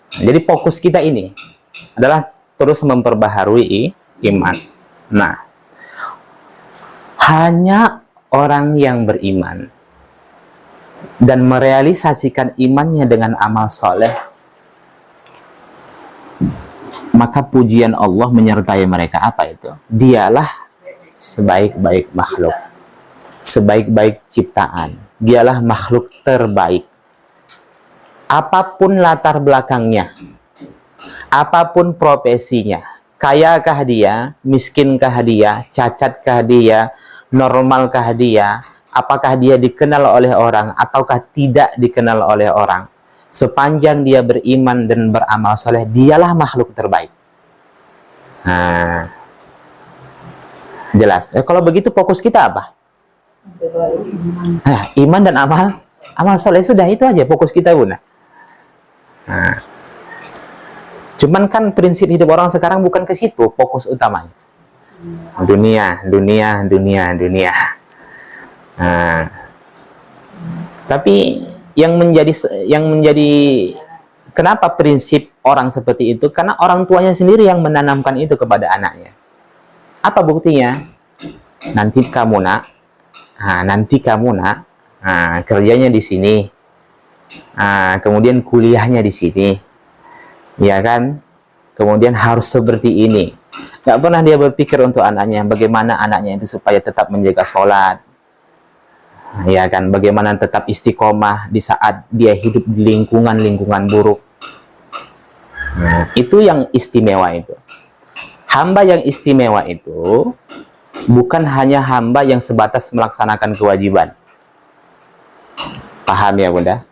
Jadi fokus kita ini adalah terus memperbaharui iman. Nah, hanya orang yang beriman dan merealisasikan imannya dengan amal soleh, maka pujian Allah menyertai mereka. Apa itu? Dialah sebaik-baik makhluk, sebaik-baik ciptaan. Dialah makhluk terbaik. Apapun latar belakangnya, apapun profesinya, kayakah dia, miskinkah dia, cacatkah dia, normalkah dia, apakah dia dikenal oleh orang ataukah tidak dikenal oleh orang, sepanjang dia beriman dan beramal soleh, dialah makhluk terbaik. Jelas. Kalau begitu fokus kita apa? Iman dan amal soleh, sudah itu aja fokus kita, Bunda. Cuman kan prinsip hidup orang sekarang bukan ke situ fokus utamanya. Dunia. Tapi yang menjadi kenapa prinsip orang seperti itu? Karena orang tuanya sendiri yang menanamkan itu kepada anaknya. Apa buktinya? Nanti kamu nak, kerjanya di sini, kemudian kuliahnya di sini, ya kan? Kemudian harus seperti ini. Nggak pernah dia berpikir untuk anaknya, bagaimana anaknya itu supaya tetap menjaga sholat, ya kan? Bagaimana tetap istiqomah di saat dia hidup di lingkungan buruk. Itu yang istimewa itu. Hamba yang istimewa itu bukan hanya hamba yang sebatas melaksanakan kewajiban. Paham ya, Bunda?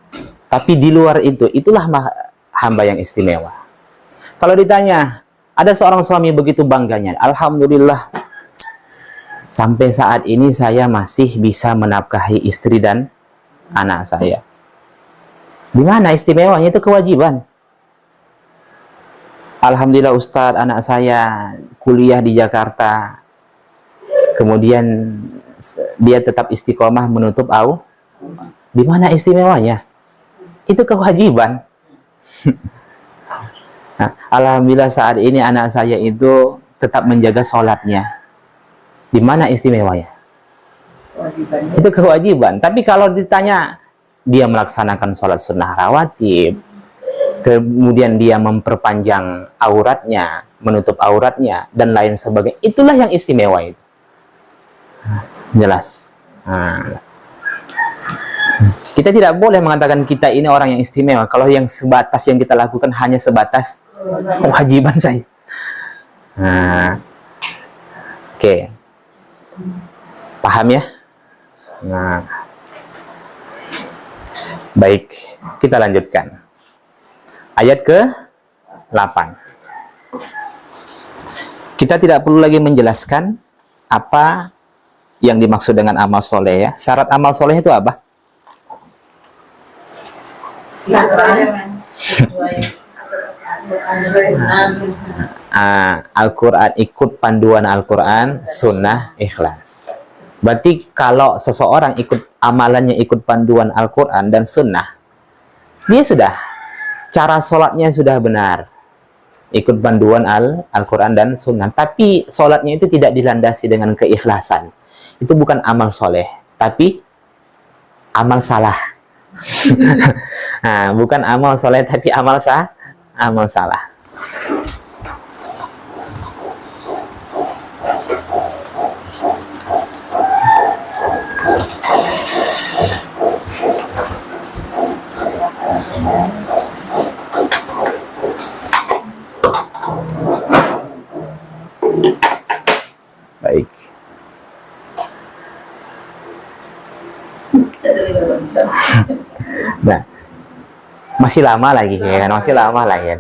Tapi di luar itu, itulah hamba yang istimewa. Kalau ditanya, ada seorang suami begitu bangganya, alhamdulillah, sampai saat ini saya masih bisa menafkahi istri dan anak saya. Di mana istimewanya? Itu kewajiban. Alhamdulillah Ustadz, anak saya kuliah di Jakarta, kemudian dia tetap istiqomah menutup aurat. Di mana istimewanya? Itu kewajiban. Nah, alhamdulillah saat ini anak saya itu tetap menjaga sholatnya. Di mana istimewanya? Itu kewajiban. Tapi kalau ditanya, dia melaksanakan sholat sunnah rawatib, kemudian dia memperpanjang auratnya, menutup auratnya, dan lain sebagainya, itulah yang istimewa itu. Jelas. Kita tidak boleh mengatakan kita ini orang yang istimewa kalau yang sebatas yang kita lakukan hanya sebatas kewajiban saja. Oke. Paham ya? Baik, kita lanjutkan. Ayat ke-8. Kita tidak perlu lagi menjelaskan apa yang dimaksud dengan amal soleh ya. Syarat amal soleh itu apa? Al-Quran, ikut panduan Al-Quran, sunnah, ikhlas. Berarti kalau seseorang amalannya ikut panduan Al-Quran dan sunnah, dia sudah, cara sholatnya sudah benar, ikut panduan Al-Quran dan sunnah. Tapi sholatnya itu tidak dilandasi dengan keikhlasan. Itu bukan amal soleh, tapi amal salah. Nah, bukan amal soleh, tapi amal salah. Baik. Nah, masih lama lagi ya kan? Masih lama lagi ya.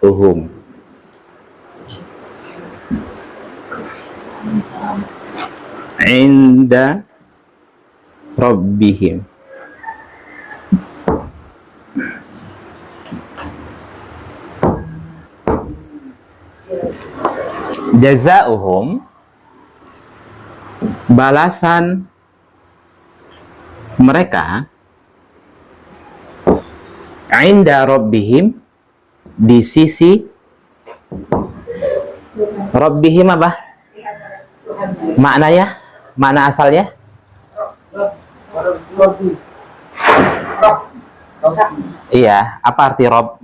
Jazaohum. Inda Rabbihim. Jazaohum, balasan mereka, inda Rabbihim, di sisi Rabbihim apa? Maknanya? Makna asalnya? Iya, apa arti Rob?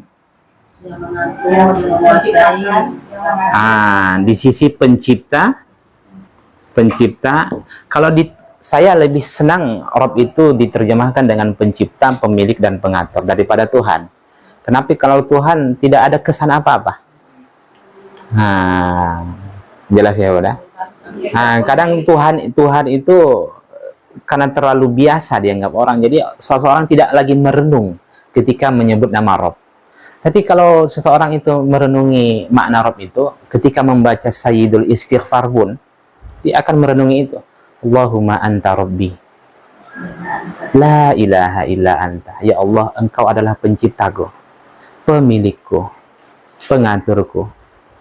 Di sisi pencipta. Kalau saya lebih senang Rob itu diterjemahkan dengan pencipta, pemilik dan pengatur daripada Tuhan. Kenapa? Kalau Tuhan tidak ada kesan apa-apa. Jelas ya, udah. Kadang Tuhan itu karena terlalu biasa dianggap orang, jadi seseorang tidak lagi merenung ketika menyebut nama Rob. Tapi kalau seseorang itu merenungi makna Rob itu, ketika membaca Sayyidul Istighfar pun, dia akan merenungi itu. Allahumma anta Rabbi, la ilaha illa anta. Ya Allah, engkau adalah penciptaku, pemilikku, pengaturku.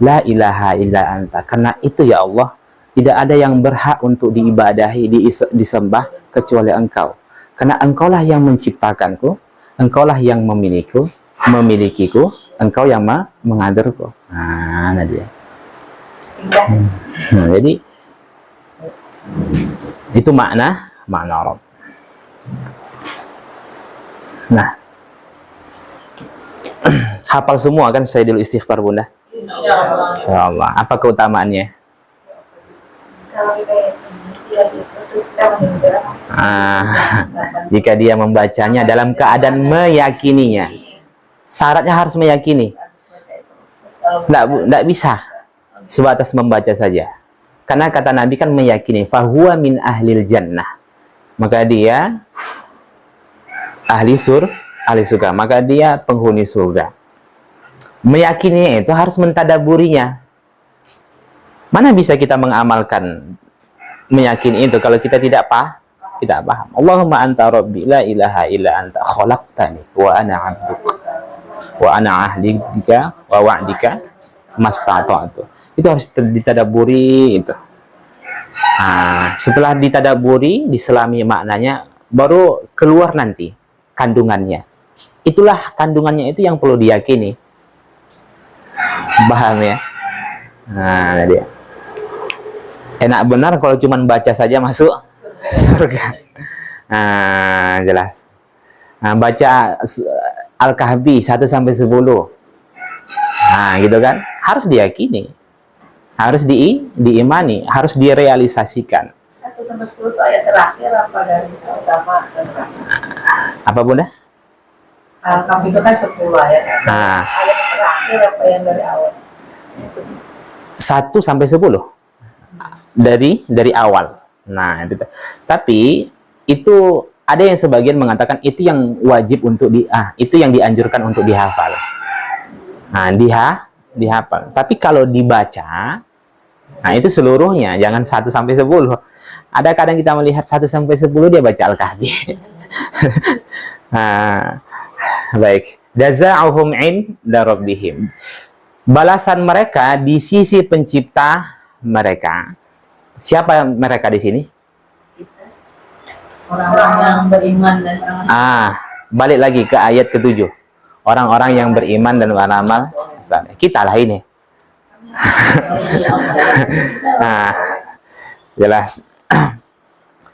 La ilaha illa anta. Karena itu ya Allah, tidak ada yang berhak untuk diibadahi, disembah kecuali engkau. Karena engkaulah yang menciptakanku, engkaulah yang memilikiku, engkau yang mengaturku. Nah dia. Jadi itu makna Rob. Nah, hafal semua kan Sayyidul Istighfar, Bunda? Insyaallah. Apa keutamaannya? Jika dia membacanya dalam keadaan meyakininya. Syaratnya harus meyakini. Tidak bisa sebatas membaca saja. Karena kata Nabi kan meyakini, fahuwa min ahlil jannah. Maka dia ahli surga. Maka dia penghuni surga. Meyakininya itu harus mentadaburinya. Mana bisa kita mengamalkan meyakini itu kalau kita tidak paham. Allahumma anta rabbi la ilaha illa anta khalaqtani wa ana 'abduka wa ana ahlika wa wa'dika mastata'tu. Itu harus ditadaburi itu. Setelah ditadaburi, diselami maknanya, baru keluar nanti kandungannya. Itulah kandungannya itu yang perlu diyakini. Paham ya? Nah, dia. Enak benar kalau cuma baca saja masuk surga. Jelas. Baca Al-Kahfi 1 sampai 10. Gitu kan? Harus diyakini. Harus diimani, harus direalisasikan. 1 sampai 10 itu ayat terakhir apa dari utama dan apa, Bunda? Al-Kahfi itu kan 10 ayat. Ayat terakhir apa yang dari awal? 1 sampai 10. Dari awal. Nah, itu. Tapi itu ada yang sebagian mengatakan itu yang wajib untuk itu yang dianjurkan untuk dihafal. Dihafal. Tapi kalau dibaca, itu seluruhnya, jangan 1 sampai 10. Ada kadang kita melihat 1 sampai 10 dia baca Al-Kahfi. Baik. Jazaohum inda rabbihim. Balasan mereka di sisi pencipta mereka. Siapa mereka di sini? Orang-orang yang beriman dan beramal. Balik lagi ke ayat ke-7. Orang-orang yang beriman dan beramal saleh. Kita lah ini. Jelas.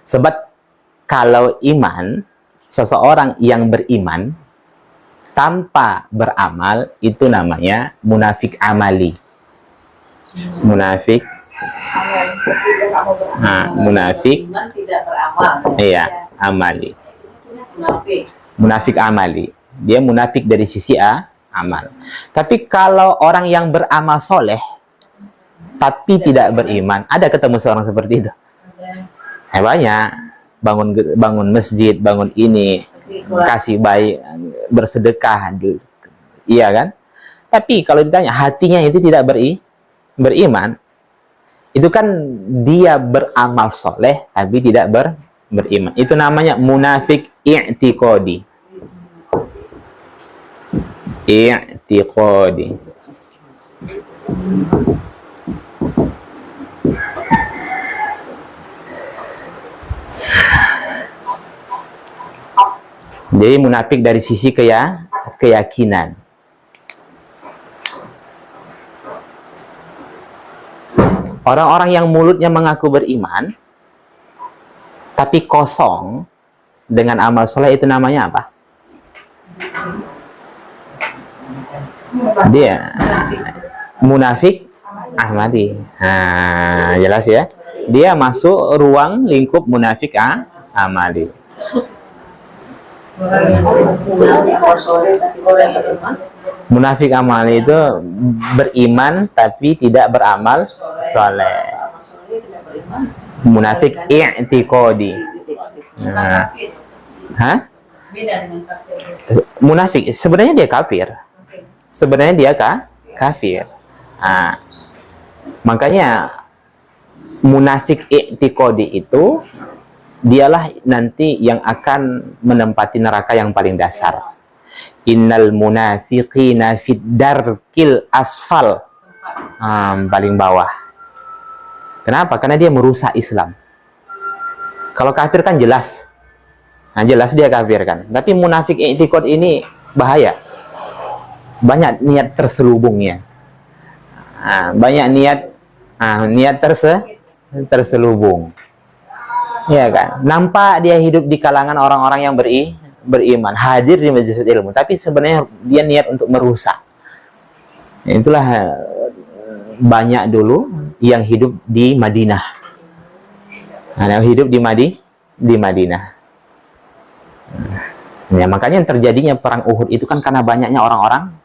Sebab kalau iman, seseorang yang beriman tanpa beramal itu namanya munafik amali. Munafik. Munafik. Beriman tidak beramal. Iya, amali. Munafik. Munafik amali. Dia munafik dari sisi amal. Tapi kalau orang yang beramal soleh tapi tidak beriman, ada ketemu seorang seperti itu? Banyak. Bangun masjid, bangun ini, kasih baik, bersedekah, iya kan? Tapi kalau ditanya hatinya itu tidak beriman, itu kan dia beramal soleh tapi tidak beriman. Itu namanya munafik i'tiqadi. I'tiqadi. Jadi munafik dari sisi keyakinan. Orang-orang yang mulutnya mengaku beriman, tapi kosong dengan amal soleh itu namanya apa? Dia munafik ahmadi. Jelas ya. Dia masuk ruang lingkup munafik amali. Munafik amal itu beriman tapi tidak beramal soleh. Munafik i'tiqadi. Munafik sebenarnya dia kafir. Sebenarnya dia kafir. Makanya munafik i'tiqadi itu dialah nanti yang akan menempati neraka yang paling dasar. Innal munafiqina fid darkil asfal. Paling bawah. Kenapa? Karena dia merusak Islam. Kalau kafir kan jelas. Jelas dia kafir kan. Tapi munafik i'tiqad ini bahaya. Banyak niat terselubungnya. Banyak niat terselubung. Ya kan, nampak dia hidup di kalangan orang-orang yang beriman, hadir di majelis ilmu, tapi sebenarnya dia niat untuk merusak. Itulah banyak dulu yang hidup di Madinah. Yang hidup di Madinah. Ya, makanya yang terjadinya perang Uhud itu kan karena banyaknya orang-orang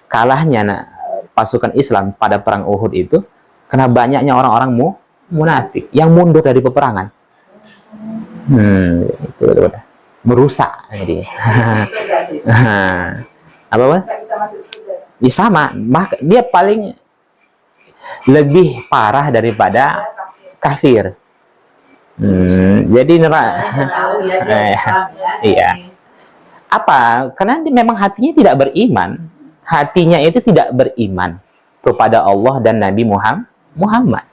kalahnya pasukan Islam pada perang Uhud itu karena banyaknya orang-orang munafik yang mundur dari peperangan. Itu udah merusak jadi. Apa? Ya sama, dia paling lebih parah daripada kafir. Jadi iya. Apa? Karena dia memang hatinya tidak beriman. Hatinya itu tidak beriman kepada Allah dan Nabi Muhammad.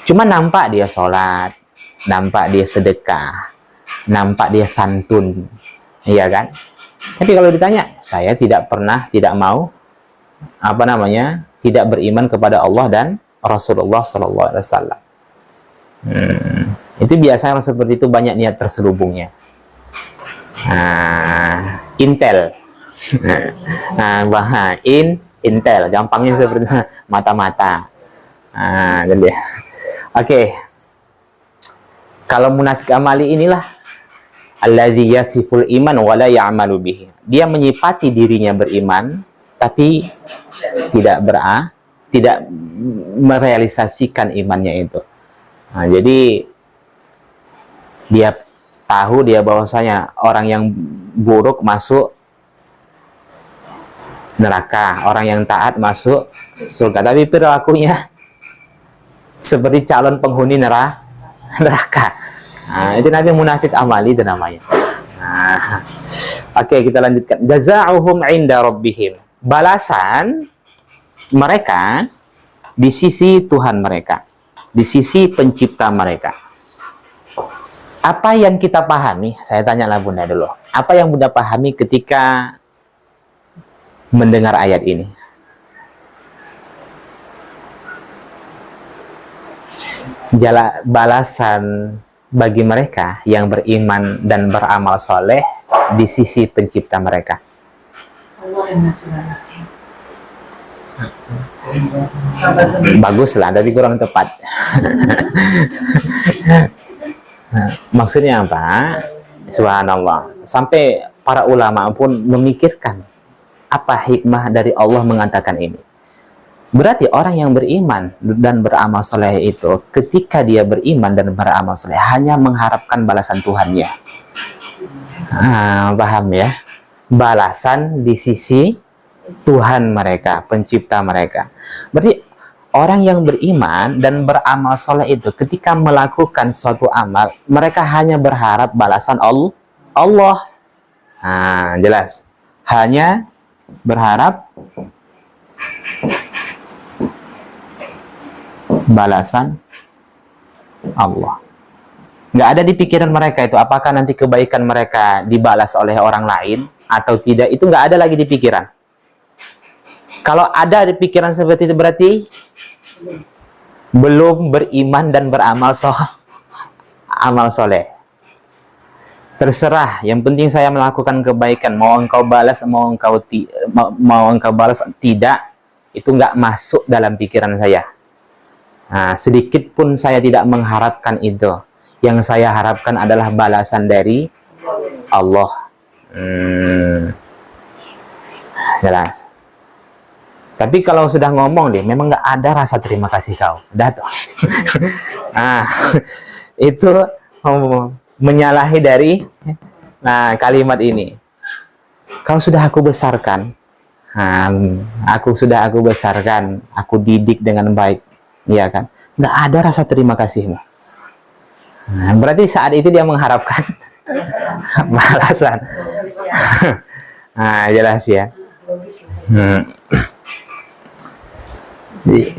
Cuma nampak dia sholat, nampak dia sedekah, nampak dia santun, iya kan? Tapi kalau ditanya, saya tidak pernah, tidak mau, tidak beriman kepada Allah dan Rasulullah SAW. Itu biasanya orang seperti itu banyak niat terselubungnya. Intel, intel, gampangnya seperti mata-mata. Jadi Oke. Kalau munafik amali inilah alladzi yasiful iman wa la ya'malu bihi. Dia menyifati dirinya beriman tapi tidak merealisasikan imannya itu. Jadi dia tahu bahwasanya orang yang buruk masuk neraka, orang yang taat masuk surga, tapi perilakunya seperti calon penghuni neraka. Nah, itu nanti munafik amali itu namanya. Nah, oke, kita lanjutkan. Jazaohum inda rabbihim. Balasan mereka di sisi Tuhan mereka, di sisi pencipta mereka. Apa yang kita pahami? Saya tanyalah Bunda dulu. Apa yang Bunda pahami ketika mendengar ayat ini? Balasan bagi mereka yang beriman dan beramal soleh di sisi pencipta mereka. Allah yang ngasih balasan. Bagus lah, tapi kurang tepat. Maksudnya apa? Subhanallah. Sampai para ulama pun memikirkan apa hikmah dari Allah mengatakan ini. Berarti orang yang beriman dan beramal soleh itu, ketika dia beriman dan beramal soleh, hanya mengharapkan balasan Tuhannya. Paham ya? Balasan di sisi Tuhan mereka, pencipta mereka. Berarti orang yang beriman dan beramal soleh itu, ketika melakukan suatu amal, mereka hanya berharap balasan Allah. Jelas. Hanya berharap balasan Allah. Nggak ada di pikiran mereka itu apakah nanti kebaikan mereka dibalas oleh orang lain atau tidak. Itu nggak ada lagi di pikiran. Kalau ada di pikiran seperti itu berarti belum beriman dan beramal amal soleh. Terserah, yang penting saya melakukan kebaikan, mau engkau balas, mau engkau balas tidak, itu nggak masuk dalam pikiran saya. Sedikit pun saya tidak mengharapkan itu. Yang saya harapkan adalah balasan dari Allah. Jelas. Tapi kalau sudah ngomong deh, memang nggak ada rasa terima kasih kau. Dah tuh. Itu menyalahi dari kalimat ini. Kau sudah aku besarkan. Aku besarkan, aku didik dengan baik. Iya kan? Nggak ada rasa terima kasihmu. Berarti saat itu dia mengharapkan balasan. Jelas ya.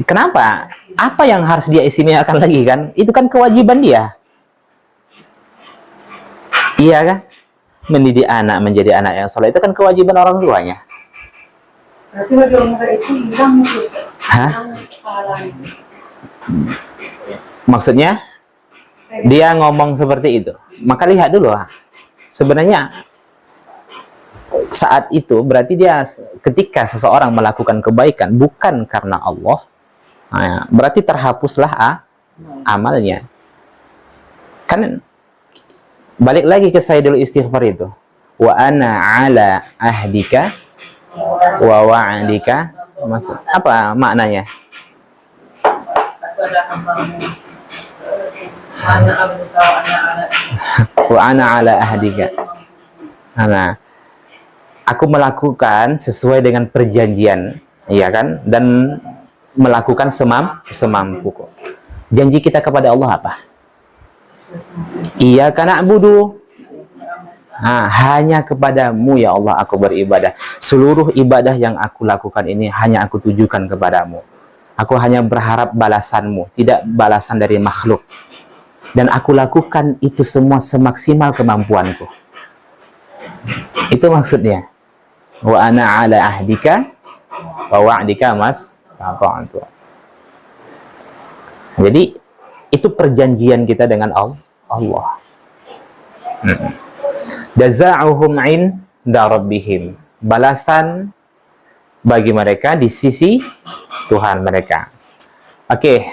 Kenapa? Apa yang harus dia istimewakan lagi kan? Itu kan kewajiban dia. Iya kan? Mendidik anak menjadi anak yang soleh itu kan kewajiban orang tuanya. Berarti bagi orang tua itu hilang terus. Maksudnya dia ngomong seperti itu. Maka lihat dulu. Sebenarnya saat itu berarti dia ketika seseorang melakukan kebaikan bukan karena Allah, berarti terhapuslah amalnya. Kan balik lagi ke Sayyidul Istighfar itu. Wa ana ala ahdika wa wa'adika. Maksud apa maknanya? Wa ana ala ahdika. Aku melakukan sesuai dengan perjanjian, iya kan? Dan melakukan semampuku. Janji kita kepada Allah apa? Iya karena na'budu. Hanya kepadamu ya Allah aku beribadah. Seluruh ibadah yang aku lakukan ini hanya aku tujukan kepadamu. Aku hanya berharap balasanmu, tidak balasan dari makhluk. Dan aku lakukan itu semua semaksimal kemampuanku. Itu maksudnya. Wa ana ala ahdika wa wa'dika mas. Jadi itu perjanjian kita dengan Allah. Jazaohum inda rabbihim. Balasan bagi mereka di sisi Tuhan mereka. Oke,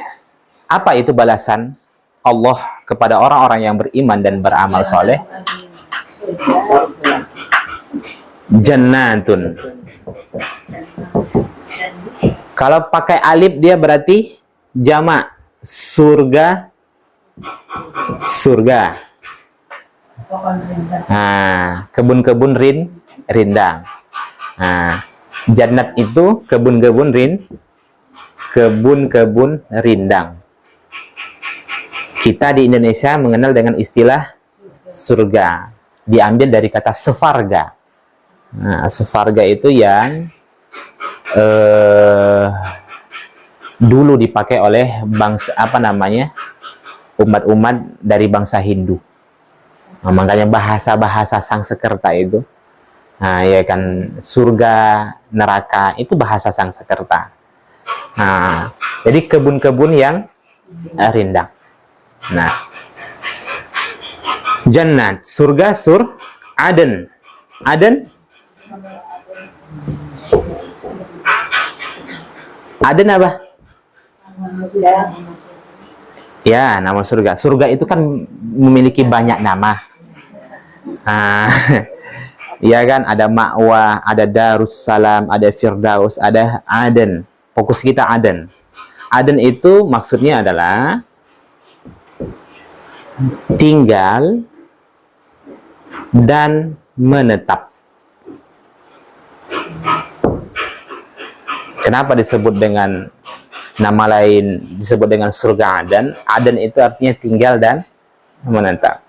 apa itu balasan Allah kepada orang-orang yang beriman dan beramal soleh? Jannatun. Kalau pakai alif dia berarti jamak surga. Kebun-kebun rindang. Jannat itu kebun-kebun rindang. Kita di Indonesia mengenal dengan istilah surga. Diambil dari kata sefarga. Nah, sefarga itu yang dulu dipakai oleh bangsa umat-umat dari bangsa Hindu. Nah, makanya bahasa-bahasa Sangsekerta itu, nah ya kan, surga, neraka itu bahasa Sangsekerta. Nah, jadi kebun-kebun yang rindang. Nah, jannat, surga, Aden. Aden apa? Ya, nama surga. Surga itu kan memiliki banyak nama. Nah, ya kan, ada Ma'wa, ada Darussalam, ada Firdaus, ada Aden. Fokus kita Aden. Aden itu maksudnya adalah tinggal dan menetap. Kenapa disebut dengan nama lain, disebut dengan surga Aden? Aden itu artinya tinggal dan menetap.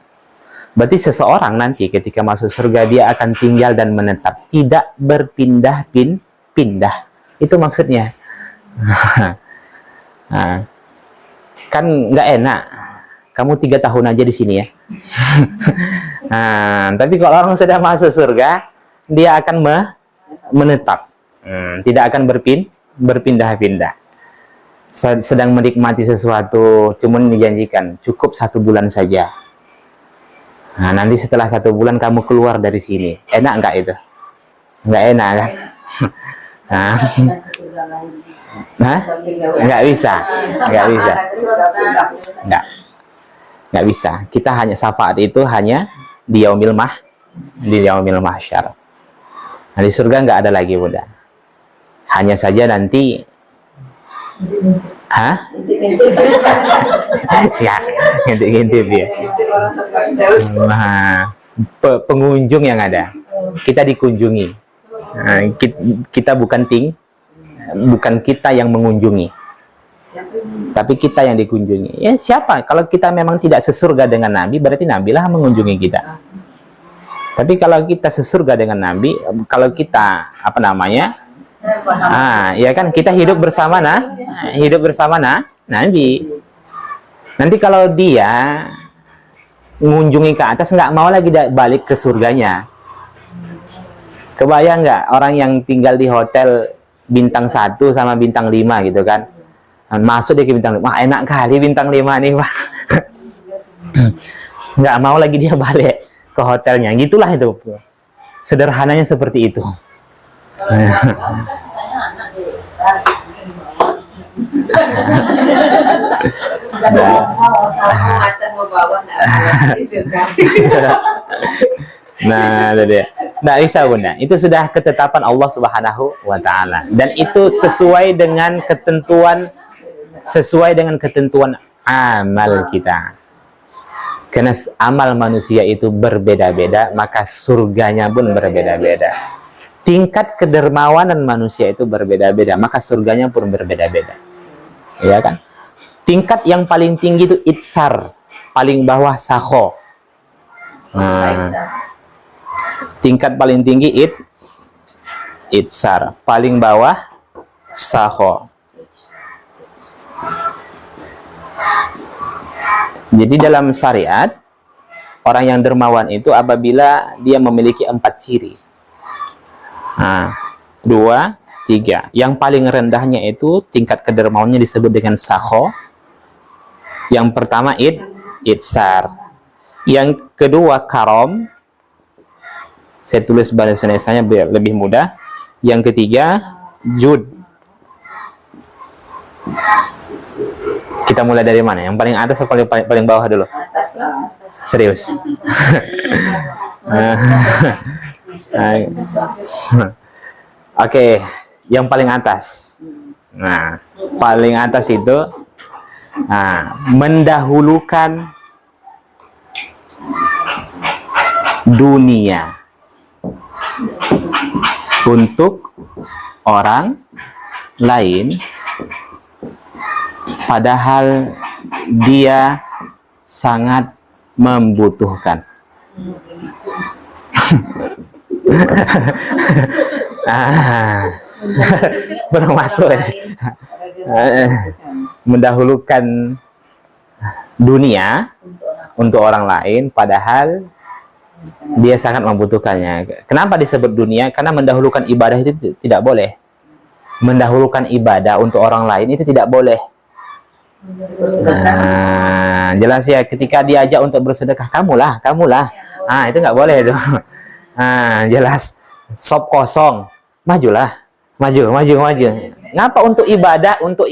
Berarti seseorang nanti ketika masuk surga dia akan tinggal dan menetap, tidak berpindah-pindah. Itu maksudnya. Nah, kan nggak enak. Kamu 3 tahun aja di sini ya. Nah, tapi kalau orang sudah masuk surga, dia akan menetap, tidak akan berpindah-pindah. Sedang menikmati sesuatu, cuman dijanjikan cukup 1 bulan saja. Nah, nanti setelah 1 bulan kamu keluar dari sini. Enak nggak itu? Nggak enak kan? Nah, nggak bisa, nggak bisa. Kita hanya syafaat itu hanya di yaumil mahsyar. Nah, di surga nggak ada lagi, Bunda. Hanya saja nanti, ya, ngintip ya. Nah, pengunjung yang ada, kita dikunjungi. Nah, kita bukan kita yang mengunjungi, tapi kita yang dikunjungi. Ya siapa? Kalau kita memang tidak sesurga dengan Nabi, berarti Nabi lah mengunjungi kita. Tapi kalau kita sesurga dengan Nabi, kalau kita ya kan, kita hidup bersama Nabi. Nanti kalau dia mengunjungi ke atas, nggak mau lagi balik ke surganya. Kebayang nggak orang yang tinggal di hotel bintang 1 sama bintang 5 gitu kan, masuk dia ke bintang 5, wah enak kali bintang 5 nih Pak. Nggak mau lagi dia balik ke hotelnya. Gitulah itu, sederhananya seperti itu. Nah, itu dia. Nggak bisa, Bunda. Itu sudah ketetapan Allah Subhanahu wa Ta'ala, dan itu sesuai dengan ketentuan amal kita. Karena amal manusia itu berbeda-beda, maka surganya pun berbeda-beda. Tingkat kedermawanan manusia itu berbeda-beda, maka surganya pun berbeda-beda. Ya kan? Tingkat yang paling tinggi itu itsar, paling bawah sakho. Nah, tingkat paling tinggi itsar, paling bawah sakho. Jadi dalam syariat, orang yang dermawan itu apabila dia memiliki 4 ciri. Nah, 2, 3. Yang paling rendahnya itu tingkat kedermawannya disebut dengan sakho. Yang pertama itsar. Yang kedua karom. Saya tulis bahasa Indonesianya biar lebih mudah. Yang ketiga jud. Kita mulai dari mana? Yang paling atas atau paling bawah dulu? Atas lah. Serius. Oke, yang paling atas. Nah, paling atas itu mendahulukan dunia untuk orang lain, padahal dia sangat membutuhkan. Belum masuk ya. Mendahulukan dunia untuk orang lain, padahal dia sangat membutuhkannya. Kenapa disebut dunia? Karena mendahulukan ibadah itu tidak boleh. Mendahulukan ibadah untuk orang lain itu tidak boleh. Nah, jelas ya, ketika diajak untuk bersedekah, kamulah. Ah, itu nggak boleh itu. Ah, jelas. Sop kosong, majulah, maju. Ngapa untuk ibadah? Untuk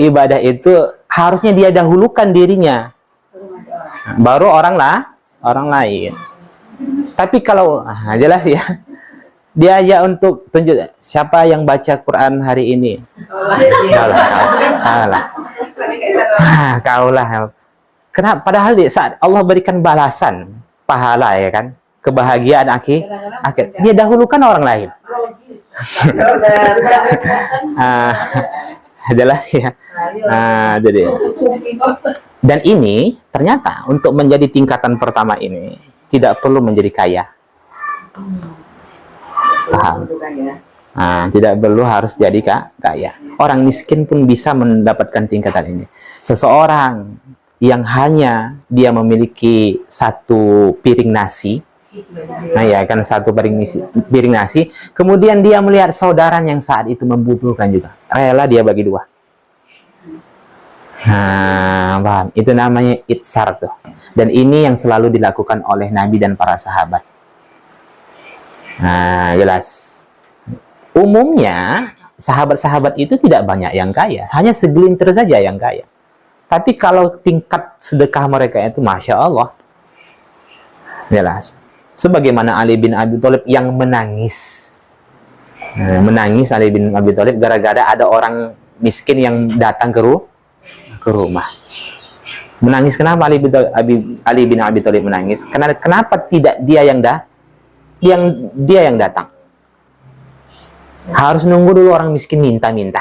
ibadah itu harusnya dia dahulukan dirinya, baru orang lain. Tapi kalau jelas ya, dia aja untuk tunjuk siapa yang baca Quran hari ini. Kaulah. Kenapa? Padahal di saat Allah berikan balasan pahala, ya kan, kebahagiaan akhir, dia dahulukan orang lain. Jelas ya. Jadi, dan ini ternyata untuk menjadi tingkatan pertama ini tidak perlu menjadi kaya. Paham? Tidak perlu harus jadi kaya. Orang miskin pun bisa mendapatkan tingkatan ini. Seseorang yang hanya dia memiliki satu piring nasi, satu piring nasi, kemudian dia melihat saudaranya yang saat itu membutuhkan juga, rela dia bagi dua. Paham? Itu namanya itsar tuh. Dan ini yang selalu dilakukan oleh Nabi dan para sahabat. Jelas. Umumnya sahabat-sahabat itu tidak banyak yang kaya, hanya segelintir saja yang kaya. Tapi kalau tingkat sedekah mereka itu Masya Allah. Jelas. Sebagaimana Ali bin Abi Thalib yang menangis. Menangis Ali bin Abi Thalib gara-gara ada orang miskin yang datang ke rumah. Menangis kenapa Ali bin Abi Thalib menangis? Kenapa tidak dia yang datang? Harus nunggu dulu orang miskin minta-minta.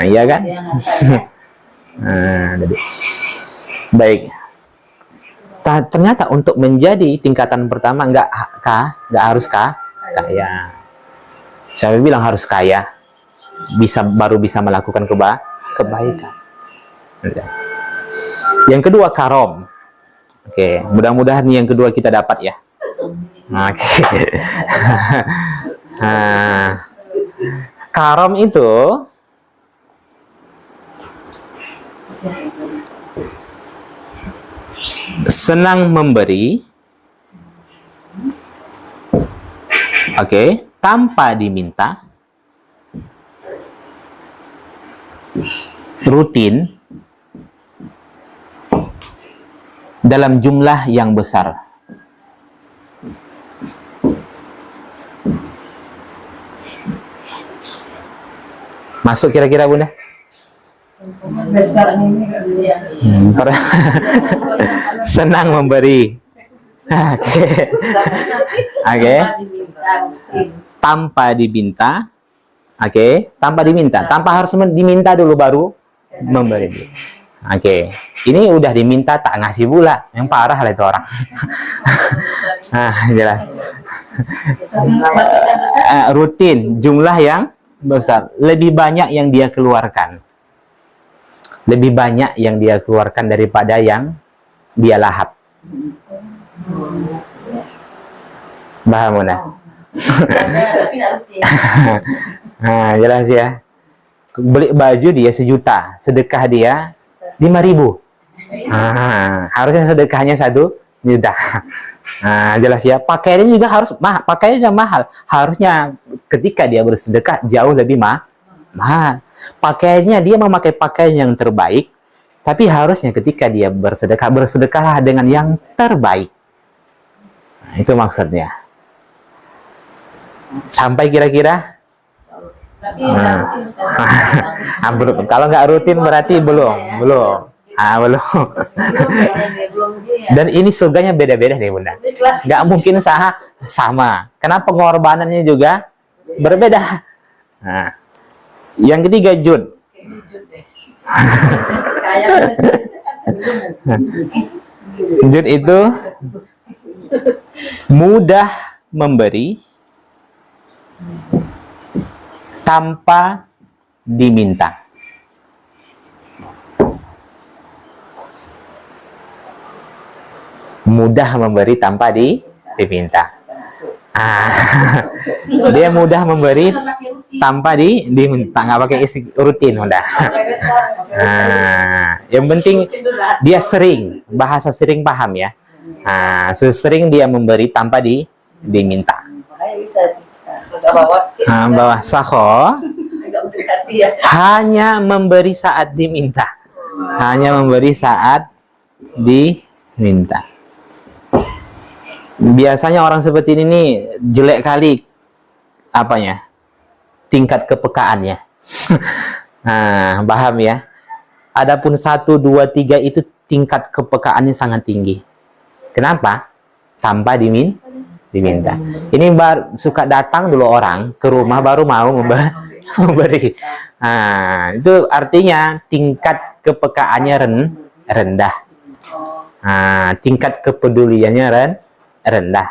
Iya kan? Baik. Ternyata untuk menjadi tingkatan pertama nggak harus kaya. Saya bilang harus kaya, baru bisa melakukan kebaikan. Yang kedua karom. Oke, mudah-mudahan yang kedua kita dapat ya. Oke. Karom itu senang memberi, tanpa diminta, rutin, dalam jumlah yang besar. Masuk kira-kira Bunda? Besar ini senang memberi. Tanpa diminta. Tanpa harus diminta dulu baru memberi. Ini udah diminta tak ngasih pula, yang parah lah itu orang. Jelas. Rutin, jumlah yang besar, lebih banyak yang dia keluarkan. Lebih banyak yang dia keluarkan daripada yang dia lahap. Paham Bunda? Jelas ya. Beli baju dia 1 juta, sedekah dia 5.000. Harusnya sedekahnya 1 juta. Jelas ya. Pakaiannya juga harus pakaiannya mahal. Harusnya ketika dia bersedekah jauh lebih mahal. Pakaiannya dia memakai pakaian yang terbaik, tapi harusnya ketika dia bersedekahlah dengan yang terbaik. Itu maksudnya. Sampai kira-kira? Kalau nggak rutin berarti belum. Dan ini surganya beda-beda nih Bunda. Nggak mungkin sama. Karena pengorbanannya juga berbeda. Yang ketiga jud. Kayak wujud deh. Kayak Jud itu mudah memberi tanpa diminta. Mudah memberi tanpa diminta. Dia mudah memberi tanpa diminta, nggak pakai isi rutin udah. Yang penting dia sering, bahasa sering paham ya. Sesering dia memberi tanpa diminta. Makanya bisa agak bawah sedikit. Bawah saho Agak mendekati ya. hanya memberi saat diminta. Hanya memberi saat diminta. Biasanya orang seperti ini nih jelek kali apanya? Tingkat kepekaannya. Paham ya? Adapun 1, 2, 3 itu tingkat kepekaannya sangat tinggi. Kenapa? Tanpa diminta. Ini suka datang dulu orang ke rumah baru mau memberi. Itu artinya tingkat kepekaannya rendah. Tingkat kepeduliannya rendah.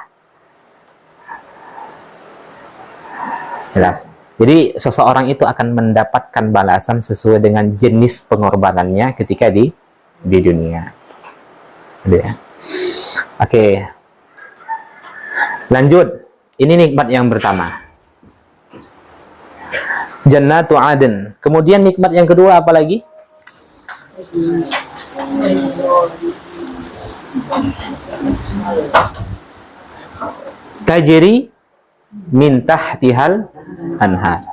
Jadi seseorang itu akan mendapatkan balasan sesuai dengan jenis pengorbanannya ketika di dunia. Ya. Oke. Lanjut. Ini nikmat yang pertama. Jannatu Aden. Kemudian nikmat yang kedua apa lagi? Tajri min tahtihal anhar.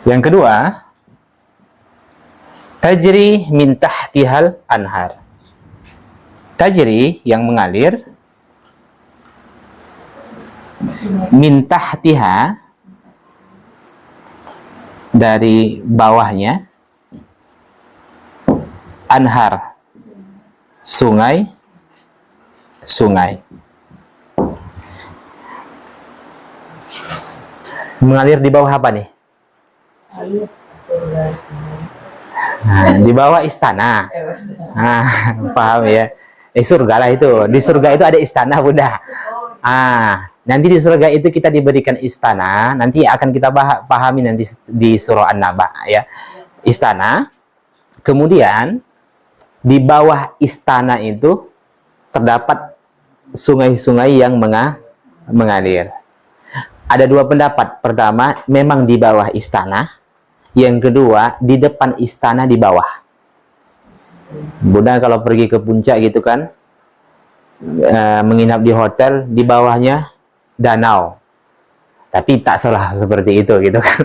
Yang kedua, tajri min tahtihal anhar. Tajri yang mengalir, min tahtiha dari bawahnya, anhar sungai. Mengalir di bawah apa nih? Di bawah istana. Paham ya? Surga lah itu. Di surga itu ada istana, Bunda. Nanti di surga itu kita diberikan istana. Nanti akan kita pahami nanti di surah An-Naba ya. Istana. Kemudian di bawah istana itu terdapat sungai-sungai yang mengalir. Ada dua pendapat. Pertama, memang di bawah istana. Yang kedua, di depan istana di bawah. Bunda kalau pergi ke puncak gitu kan, menginap di hotel, di bawahnya danau. Tapi tak salah seperti itu gitu kan.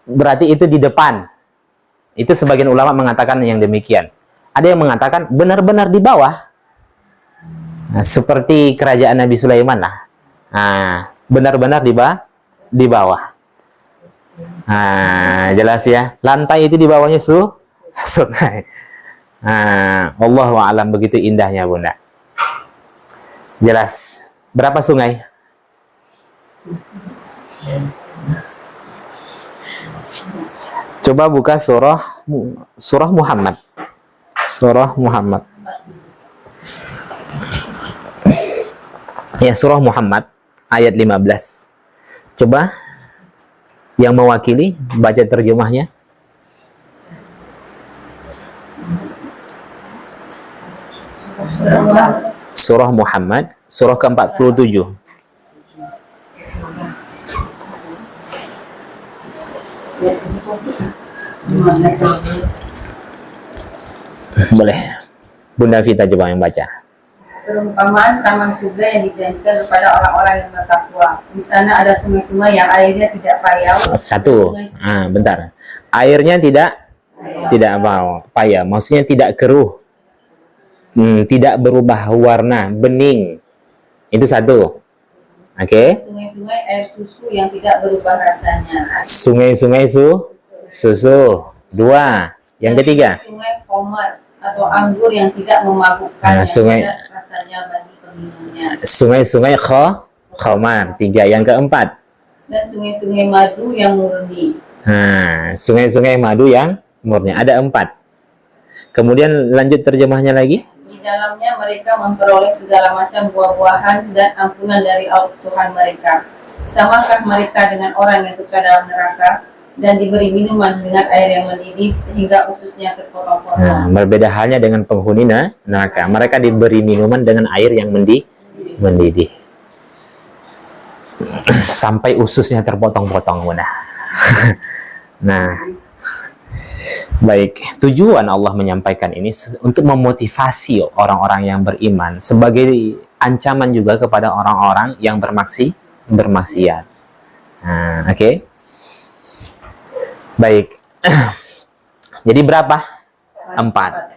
Berarti itu di depan. Itu sebagian ulama mengatakan yang demikian. Ada yang mengatakan benar-benar di bawah. Seperti kerajaan Nabi Sulaiman lah. Benar-benar di bawah. Jelas ya. Lantai itu di bawahnya sungai. Wallahu a'lam, begitu indahnya Bunda. Jelas. Berapa sungai? Coba buka surah Muhammad. Surah Muhammad. Ya, surah Muhammad ayat 15. Coba yang mewakili baca terjemahnya. Surah Muhammad, surah ke-47. Boleh. Bunda Vita coba yang baca. Perumpamaan taman surga yang dijanjikan kepada orang-orang yang bertakwa. Di sana ada sungai-sungai yang airnya tidak payau. Satu. Bentar. Airnya tidak payah. Maksudnya tidak keruh. Tidak berubah warna, bening. Itu satu. Oke. Sungai-sungai air susu yang tidak berubah rasanya. Sungai-sungai susu. 2. Yang ketiga. Sungai khamar atau anggur yang tidak memabukkan, Nah, yang sungai- tidak rasanya bagi peminumnya. Sungai-sungai khamar. 3. Yang keempat. Dan sungai-sungai madu yang murni. Nah, sungai-sungai madu yang murni. Ada 4. Kemudian lanjut terjemahnya lagi. Di dalamnya mereka memperoleh segala macam buah-buahan dan ampunan dari Allah Tuhan mereka. Samakah mereka dengan orang yang kekal dalam neraka dan diberi minuman dengan air yang mendidih sehingga ususnya Nah, terpotong-potong. berbeda halnya dengan penghuni neraka. Mereka diberi minuman dengan air yang mendidih. Sampai ususnya terpotong-potong, Bunda. Nah, baik. Tujuan Allah menyampaikan ini untuk memotivasi orang-orang yang beriman sebagai ancaman juga kepada orang-orang yang bermaksiat. Nah, oke. Baik. Jadi berapa? 4.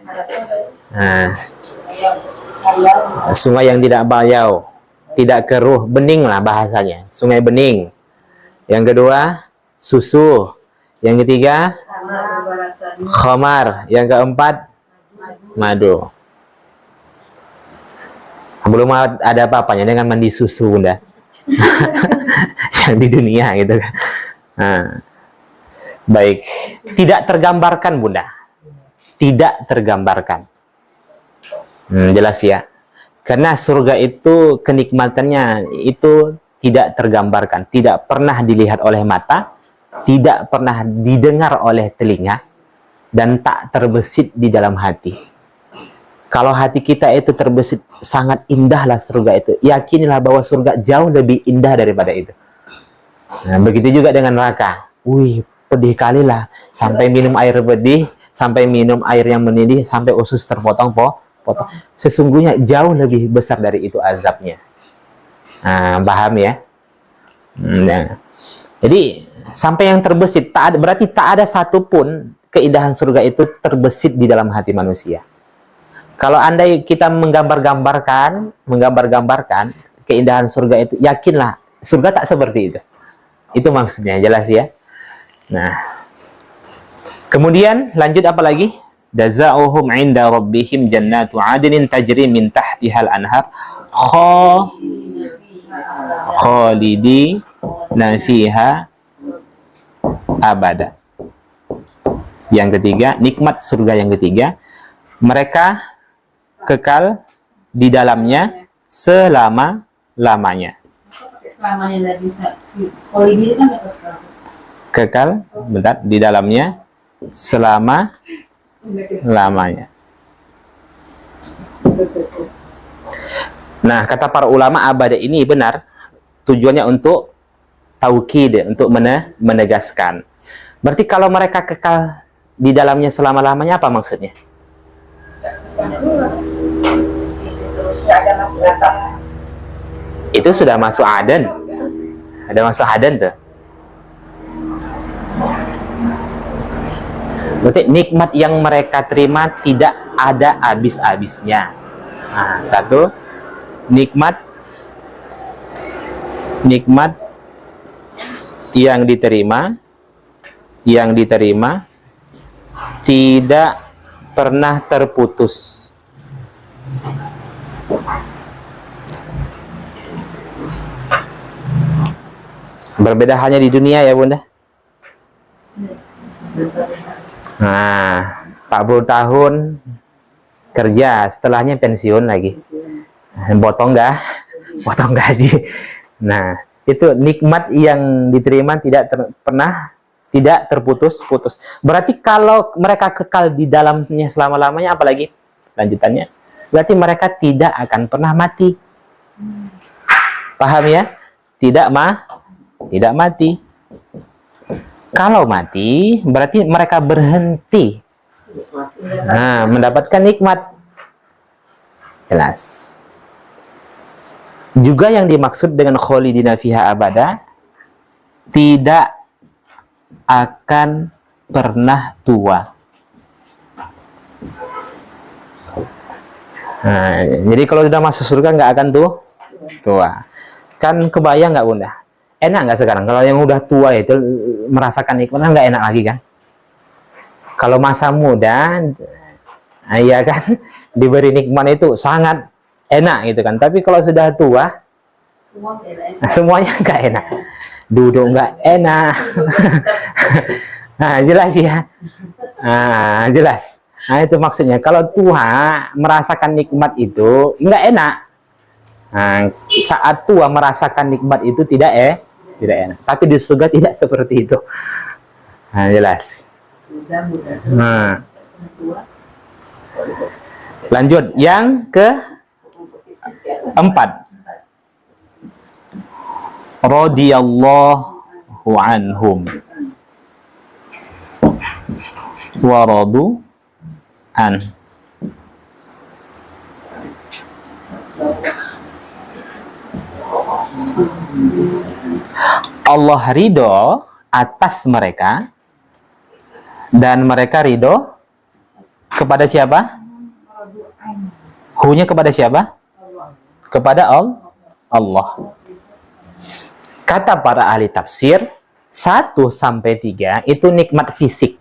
Nah, sungai yang tidak bayau, tidak keruh, bening lah bahasanya. Sungai bening. Yang kedua, susu. Yang ketiga, khamar. Yang keempat, madu. Belum ada apa-apanya dengan mandi susu, Bunda. Yang di dunia gitu kan. Nah, baik. Tidak tergambarkan, Bunda. Tidak tergambarkan. Jelas ya. Karena surga itu kenikmatannya itu tidak tergambarkan, tidak pernah dilihat oleh mata, tidak pernah didengar oleh telinga, dan tak terbesit di dalam hati. Kalau hati kita itu terbesit, sangat indahlah surga itu. Yakinilah bahwa surga jauh lebih indah daripada itu. Nah, begitu juga dengan neraka. Wih, pedih kali lah. Sampai minum air pedih, sampai minum air yang mendidih, sampai usus terpotong-potong. Sesungguhnya jauh lebih besar dari itu azabnya. Nah, paham ya? Nah, jadi sampai yang terbesit, berarti tak ada satupun keindahan surga itu terbesit di dalam hati manusia. Kalau andai kita menggambar-gambarkan keindahan surga itu, yakinlah surga tak seperti itu. Itu maksudnya, jelas ya. Nah, kemudian lanjut apa lagi? Jazaohum 'inda rabbihim jannatu 'adnin tajri min tahtihal anhar khalidina fiha abada. Yang ketiga, nikmat surga yang ketiga, mereka kekal di dalamnya selama-lamanya. Selamanya dari kalau ini kan nggak kekal. Kekal, bentar, di dalamnya selama-lamanya. Nah, kata para ulama, abada ini benar tujuannya untuk taukid, untuk menegaskan. Berarti kalau mereka kekal di dalamnya selama-lamanya, apa maksudnya? Itu sudah masuk Aden. Ada masuk Aden tuh. Berarti nikmat yang mereka terima tidak ada habis-habisnya. Nah, satu, nikmat yang diterima tidak pernah terputus. Berbeda hanya di dunia ya, Bunda. Nah, 40 tahun kerja, setelahnya pensiun lagi. Potong gaji. Nah, itu nikmat yang diterima pernah tidak terputus-putus. Berarti kalau mereka kekal di dalamnya selama-lamanya, apalagi lanjutannya, berarti mereka tidak akan pernah mati. Paham ya? Tidak mati. Kalau mati, berarti mereka berhenti. Nah, mendapatkan nikmat. Jelas. Juga yang dimaksud dengan khalidina fiha abada, tidak akan pernah tua. Nah, jadi kalau sudah masuk surga nggak akan tua. Kan kebayang nggak Bunda? Enak nggak sekarang? Kalau yang udah tua itu merasakan nikmat nggak enak lagi kan? Kalau masa muda, iya kan, diberi nikmat itu sangat enak gitu kan. Tapi kalau sudah tua, semuanya nggak enak. Duduk nggak enak. Nah, jelas ya. Nah, jelas. Nah, itu maksudnya. Kalau tua merasakan nikmat itu nggak enak. Nah, saat tua merasakan nikmat itu tidak enak. Tapi di surga tidak seperti itu. Nah, jelas. Nah. Lanjut yang keempat. Radiyallahu anhum wa radu an. Allah ridho atas mereka dan mereka ridho kepada siapa? Hunya kepada siapa? Kepada Allah. Kata para ahli tafsir, 1-3 itu nikmat fisik.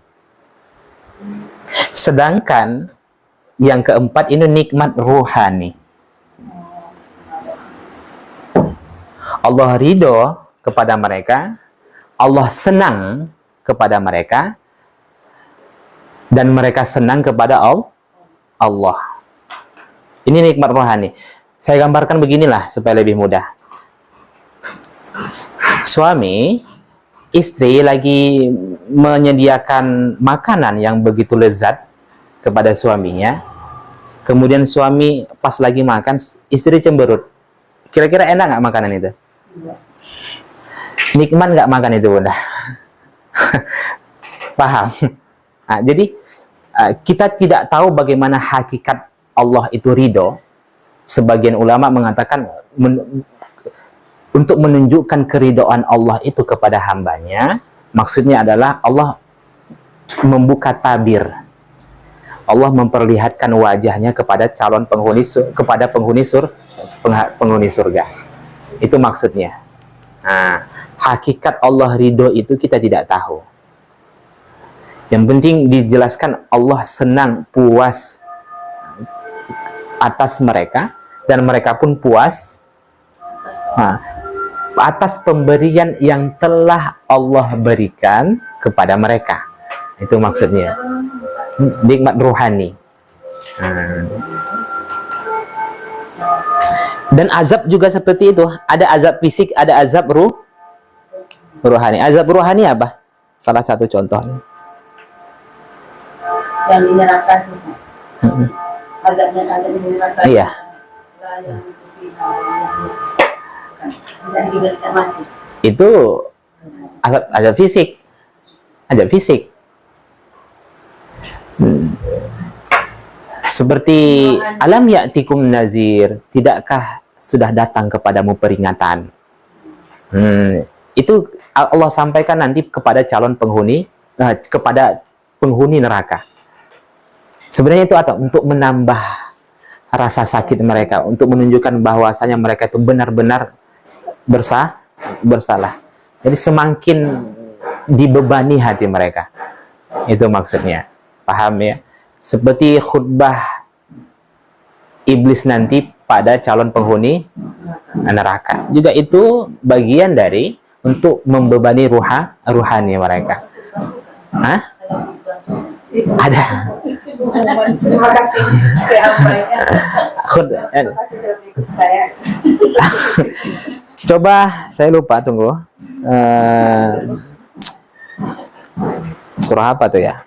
Sedangkan yang keempat ini nikmat ruhani. Allah ridho kepada mereka, Allah senang kepada mereka, dan mereka senang kepada Allah. Ini nikmat rohani. Saya gambarkan beginilah supaya lebih mudah. Suami, istri lagi menyediakan makanan yang begitu lezat kepada suaminya. Kemudian suami pas lagi makan, istri cemberut. Kira-kira enak nggak makanan itu? Nikmat nggak makan itu, Bunda? Paham? Nah, jadi kita tidak tahu bagaimana hakikat Allah itu ridho. Sebagian ulama mengatakan untuk menunjukkan keridhaan Allah itu kepada hambanya, maksudnya adalah Allah membuka tabir. Allah memperlihatkan wajahnya kepada calon penghuni penghuni surga. Itu maksudnya. Nah, hakikat Allah ridho itu kita tidak tahu. Yang penting dijelaskan Allah senang, puas atas mereka, dan mereka pun puas atas pemberian yang telah Allah berikan kepada mereka. Itu maksudnya. Nikmat ruhani. Dan azab juga seperti itu. Ada azab fisik, ada azab ruhani. Azab ruhani apa? Salah satu contohnya. Yang dinyalakan. Azabnya ada di neraka. Iya. Itu azab fisik. Azab fisik. Seperti alam ya'tikum nazir, tidakkah sudah datang kepadamu peringatan? Itu Allah sampaikan nanti kepada calon penghuni, kepada penghuni neraka. Sebenarnya itu apa? Untuk menambah rasa sakit mereka, untuk menunjukkan bahwasanya mereka itu benar-benar bersalah. Jadi semakin dibebani hati mereka. Itu maksudnya. Paham ya? Seperti khutbah iblis nanti pada calon penghuni neraka. Juga itu bagian dari untuk membebani ruhani mereka. Hah? Ada. Terima kasih. Coba saya lupa, tunggu. Surah apa tuh ya?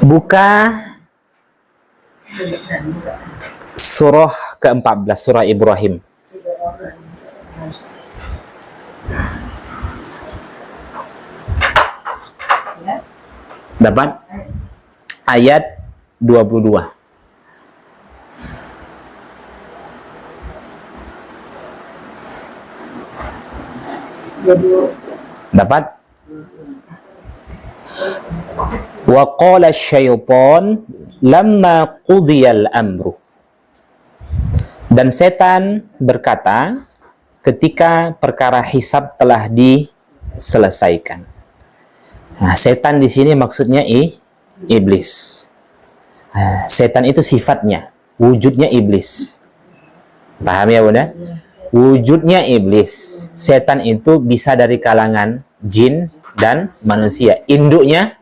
Buka surah ke-14, surah Ibrahim. Dapat ayat 22. Dapat? Wa qala syaitan lamma qudiyal amru. Dan setan berkata ketika perkara hisab telah diselesaikan. Nah, setan di sini maksudnya iblis. Setan itu sifatnya, wujudnya iblis. Paham ya Bunda? Wujudnya iblis. Setan itu bisa dari kalangan jin dan manusia. Induknya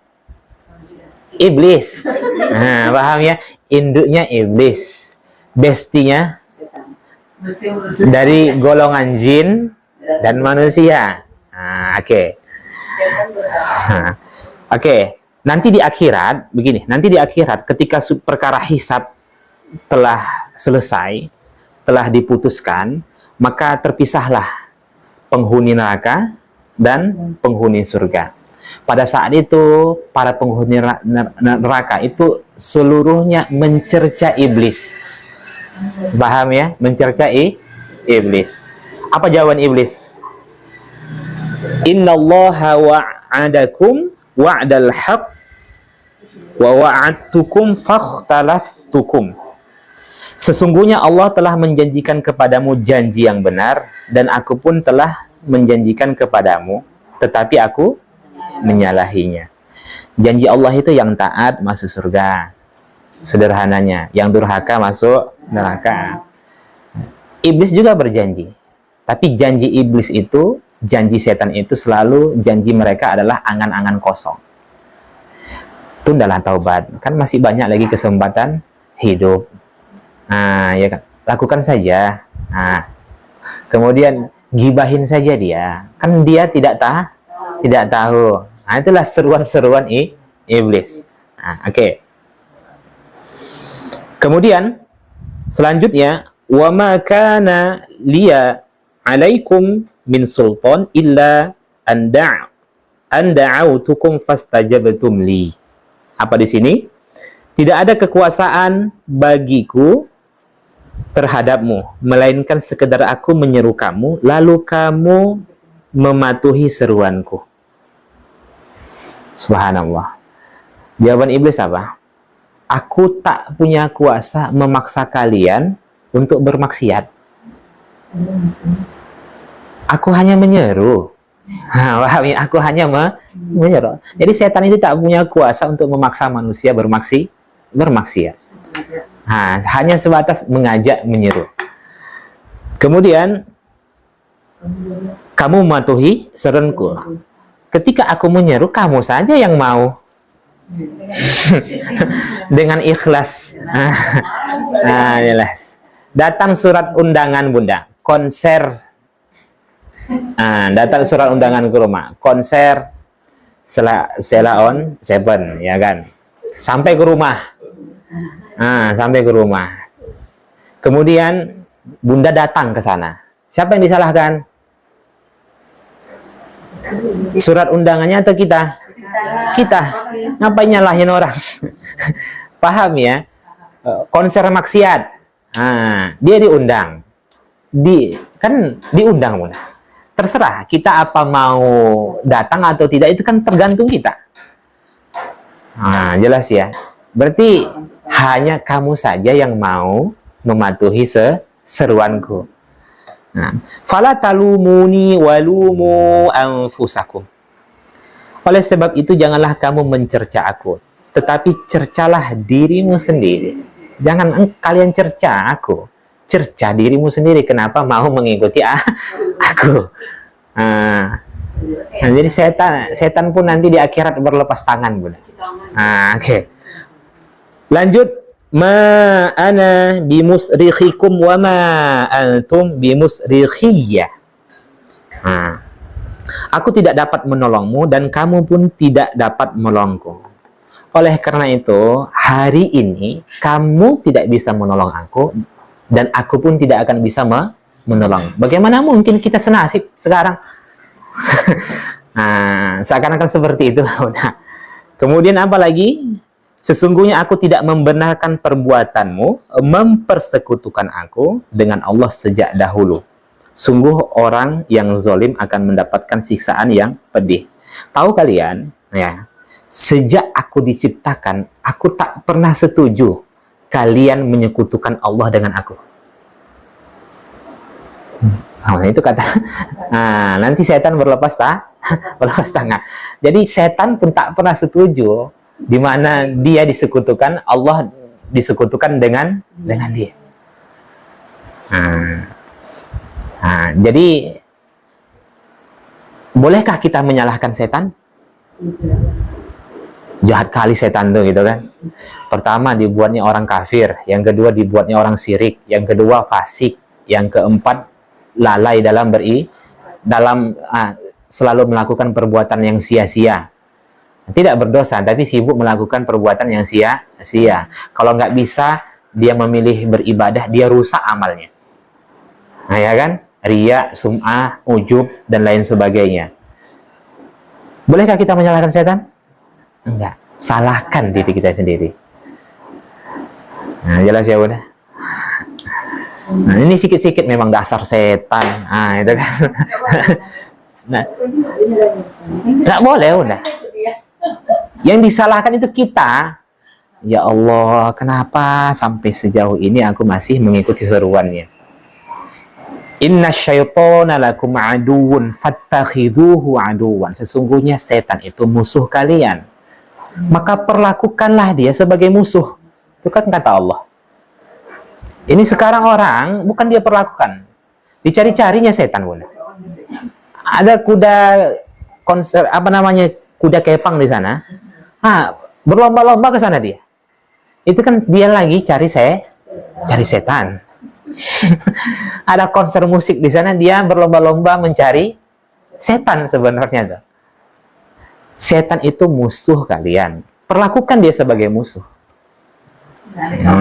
iblis. Nah, paham ya? Induknya iblis. Bestinya dari golongan jin dan manusia. Nah, oke. Oke. Nanti di akhirat, begini, nanti di akhirat ketika perkara hisab telah selesai, telah diputuskan, maka terpisahlah penghuni neraka dan penghuni surga. Pada saat itu, para penghuni neraka itu seluruhnya mencerca iblis. Paham ya? Mencerca iblis. Apa jawaban iblis? Innallaha wa'adakum wa'dal haqq wa wa'adtukum fakhtalaftukum. Sesungguhnya Allah telah menjanjikan kepadamu janji yang benar, dan aku pun telah menjanjikan kepadamu, tetapi aku menyalahinya. Janji Allah itu yang taat masuk surga, sederhananya. Yang durhaka masuk neraka. Iblis juga berjanji, tapi janji iblis itu, janji setan itu selalu janji mereka adalah angan-angan kosong. Tundalah taubat, kan masih banyak lagi kesempatan hidup. Nah, ya kan, lakukan saja. Nah, kemudian gibahin saja dia, kan dia tidak tahu. Nah, itulah seruan-seruan iblis. Nah, oke. Kemudian selanjutnya, wa ma kana liya alaikum min sultan illa an da'autukum fastajabtum li. Apa di sini? Tidak ada kekuasaan bagiku terhadapmu, melainkan sekedar aku menyeru kamu, lalu kamu mematuhi seruanku. Subhanallah. Jawaban iblis apa? Aku tak punya kuasa memaksa kalian untuk bermaksiat. Aku hanya menyeru. Aku hanya menyeru. Jadi setan itu tak punya kuasa untuk memaksa manusia bermaksiat. Nah, hanya sebatas mengajak, menyeru. Kemudian kamu mematuhi seruanku. Ketika aku menyeru, kamu saja yang mau dengan ikhlas. Nah, jelas. Datang surat undangan Bunda, konser. Datang surat undangan ke rumah, konser Sheila on Seven, ya kan? Sampai ke rumah. Sampai ke rumah. Kemudian Bunda datang ke sana. Siapa yang disalahkan? Surat undangannya atau kita? Kita. Ngapain nyalahin orang? Paham ya? Konser maksiat. Dia diundang. Kan diundang Bunda. Terserah kita apa mau datang atau tidak, itu kan tergantung kita. Jelas ya. Berarti hanya kamu saja yang mau mematuhi seruanku. Fala talumuni walumu anfusakum. Oleh sebab itu janganlah kamu mencerca aku, tetapi cercalah dirimu sendiri. Jangan kalian cerca aku. Cerca dirimu sendiri, kenapa mau mengikuti aku. Jadi setan pun nanti di akhirat berlepas tangan Bunda. Oke. Lanjut, ma ana bimusrikhikum wa ma antum bimusrikhiyya. Aku tidak dapat menolongmu dan kamu pun tidak dapat menolongku. Oleh karena itu, hari ini kamu tidak bisa menolong aku, dan aku pun tidak akan bisa menolong. Bagaimana mungkin kita senasib sekarang? Seakan-akan seperti itu. Kemudian apa lagi? Sesungguhnya aku tidak membenarkan perbuatanmu mempersekutukan aku dengan Allah sejak dahulu. Sungguh orang yang zalim akan mendapatkan siksaan yang pedih. Tahu kalian, ya, sejak aku diciptakan, aku tak pernah setuju kalian menyekutukan Allah dengan aku. Nah, itu kata. Nah, nanti setan berlepas tangan. Jadi setan pun tak pernah setuju di mana dia disekutukan, Allah disekutukan dengan dia. Jadi bolehkah kita menyalahkan setan? Jahat kali setan tuh, gitu kan. Pertama dibuatnya orang kafir, yang kedua dibuatnya orang syirik, yang kedua fasik, yang keempat lalai dalam selalu melakukan perbuatan yang sia-sia. Tidak berdosa, tapi sibuk melakukan perbuatan yang sia-sia. Kalau nggak bisa dia memilih beribadah, dia rusak amalnya. Nah, ya kan? Riya, sum'ah, ujub, dan lain sebagainya. Bolehkah kita menyalahkan setan? Enggak. Salahkan diri kita sendiri. Nah, jelas ya udah. Nah, ini sikit-sikit memang dasar setan. Nah, itu kan. Nah, nggak boleh udah. Yang disalahkan itu kita. Ya Allah, kenapa sampai sejauh ini aku masih mengikuti seruannya? Inna syaitana lakum aduun fattakhidhuhu aduwan. Sesungguhnya setan itu musuh kalian, maka perlakukanlah dia sebagai musuh. Itu kan kata Allah. Ini sekarang orang bukan dia perlakukan, dicari-carinya setan, Bunda. Ada kuda konser kuda kepang di sana. Berlomba-lomba ke sana dia. Itu kan dia lagi cari setan. Ada konser musik di sana, dia berlomba-lomba mencari setan sebenarnya tuh. Setan itu musuh kalian. Perlakukan dia sebagai musuh.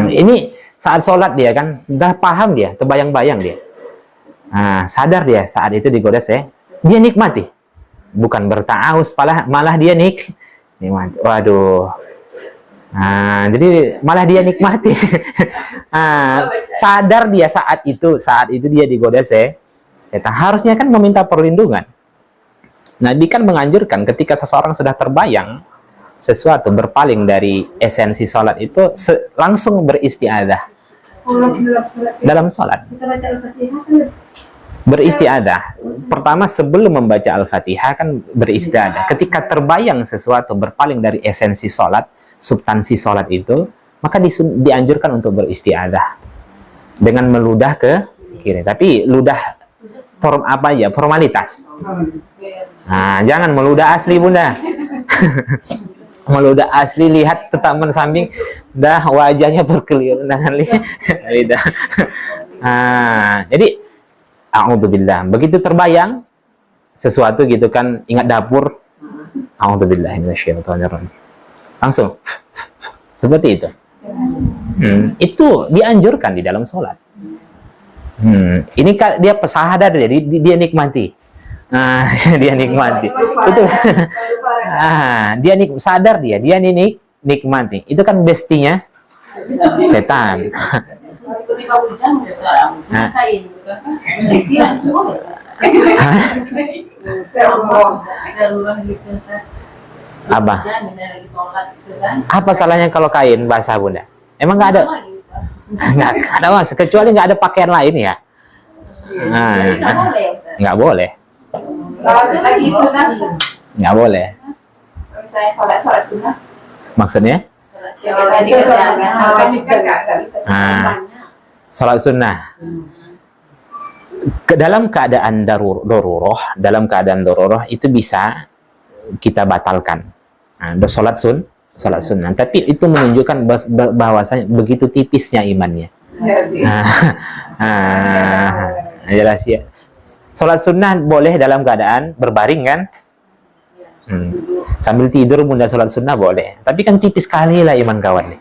Ini saat sholat dia kan, udah paham dia, terbayang-bayang dia. Sadar dia saat itu digoda dia nikmati. Bukan bertaus, malah dia nikmati. Waduh. Jadi malah dia nikmati. Sadar dia saat itu dia digoda setan. Harusnya kan meminta perlindungan. Nabi kan menganjurkan ketika seseorang sudah terbayang sesuatu berpaling dari esensi sholat itu langsung beristiadah dalam sholat. Beristiadah. Pertama sebelum membaca Al-Fatihah kan beristiadah. Ketika terbayang sesuatu berpaling dari esensi sholat, substansi sholat itu, maka dianjurkan untuk beristiadah dengan meludah ke kiri. Tapi ludah formalitas. Jangan meludah asli, Bunda. Meludah asli, lihat tetaman samping, dah wajahnya berkeliling dengan lidah. Jadi a'udzubillah. Begitu terbayang sesuatu gitu kan, ingat dapur, a'udzubillah minasyaitonirrajim. Langsung seperti itu. Itu dianjurkan di dalam sholat. Ini dia sadar dia nikmati. Dia nikmati. Itu dia sadar dia nikmati. Itu kan bestinya setan. Apa salahnya kalau kain basah, Bunda? Emang nggak ada? Nggak ada mas, kecuali nggak ada pakaian lain ya. Nggak boleh. Nggak boleh. Maksudnya? Salat sunnah. Dalam keadaan daruroh itu bisa kita batalkan. Salat sunnah. Tapi itu menunjukkan bahwasanya begitu tipisnya imannya. Jelas ya. Salat sunnah boleh dalam keadaan berbaring kan? Sambil tidur Bunda salat sunnah boleh. Tapi kan tipis sekali lah iman kawan nih.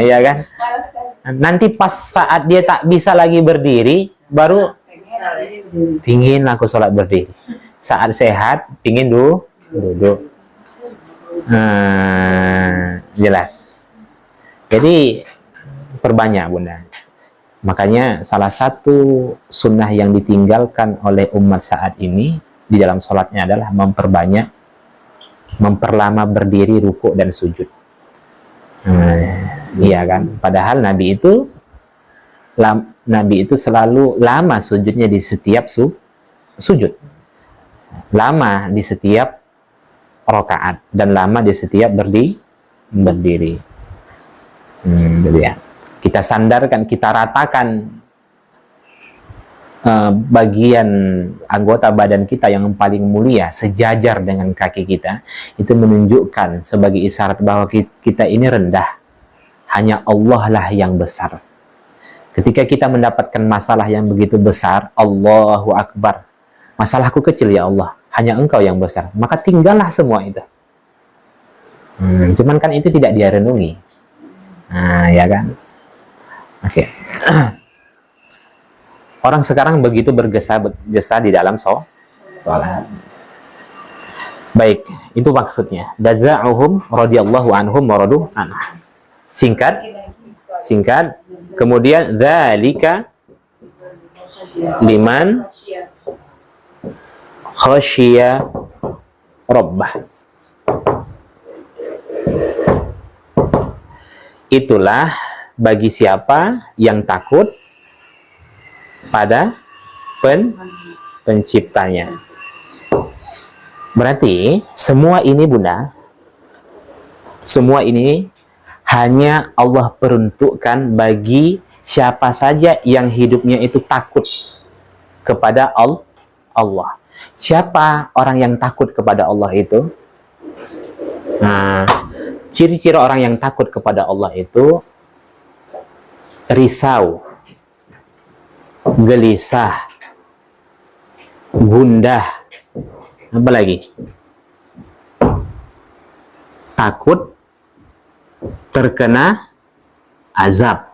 Ya kan? Nanti pas saat dia tak bisa lagi berdiri, baru pingin aku salat berdiri. Saat sehat, pingin duduk. Jelas. Jadi perbanyak, Bunda. Makanya salah satu sunnah yang ditinggalkan oleh umat saat ini di dalam sholatnya adalah memperlama berdiri, rukuk dan sujud. Iya kan? Padahal Nabi itu selalu lama sujudnya di setiap sujud, lama di setiap rakaat, dan lama di setiap berdiri. Jadi ya, kita sandarkan, kita ratakan bagian anggota badan kita yang paling mulia sejajar dengan kaki kita, itu menunjukkan sebagai isyarat bahwa kita ini rendah. Hanya Allah lah yang besar. Ketika kita mendapatkan masalah yang begitu besar, Allahu Akbar, masalahku kecil ya Allah, hanya Engkau yang besar, maka tinggallah semua itu. Cuman kan itu tidak dia renungi. Ya kan? Oke. Orang sekarang begitu bergesa-gesa di dalam sholat. Baik, itu maksudnya. Jaza'uhum radhiyallahu anhum wa radu anhu. Singkat. Kemudian dzalika liman khasyiya rabbah. Itulah bagi siapa yang takut pada penciptanya. Berarti semua ini Bunda, semua ini hanya Allah peruntukkan bagi siapa saja yang hidupnya itu takut kepada Allah. Siapa orang yang takut kepada Allah itu? Ciri-ciri orang yang takut kepada Allah itu risau, gelisah, gundah, apa lagi? Takut terkena azab.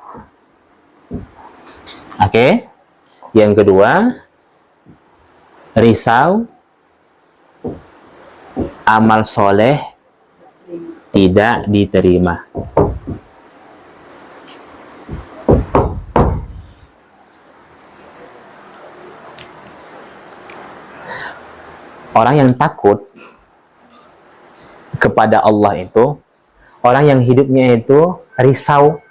Oke. Yang kedua, risau amal soleh tidak diterima. Orang yang takut kepada Allah itu orang yang hidupnya itu risau,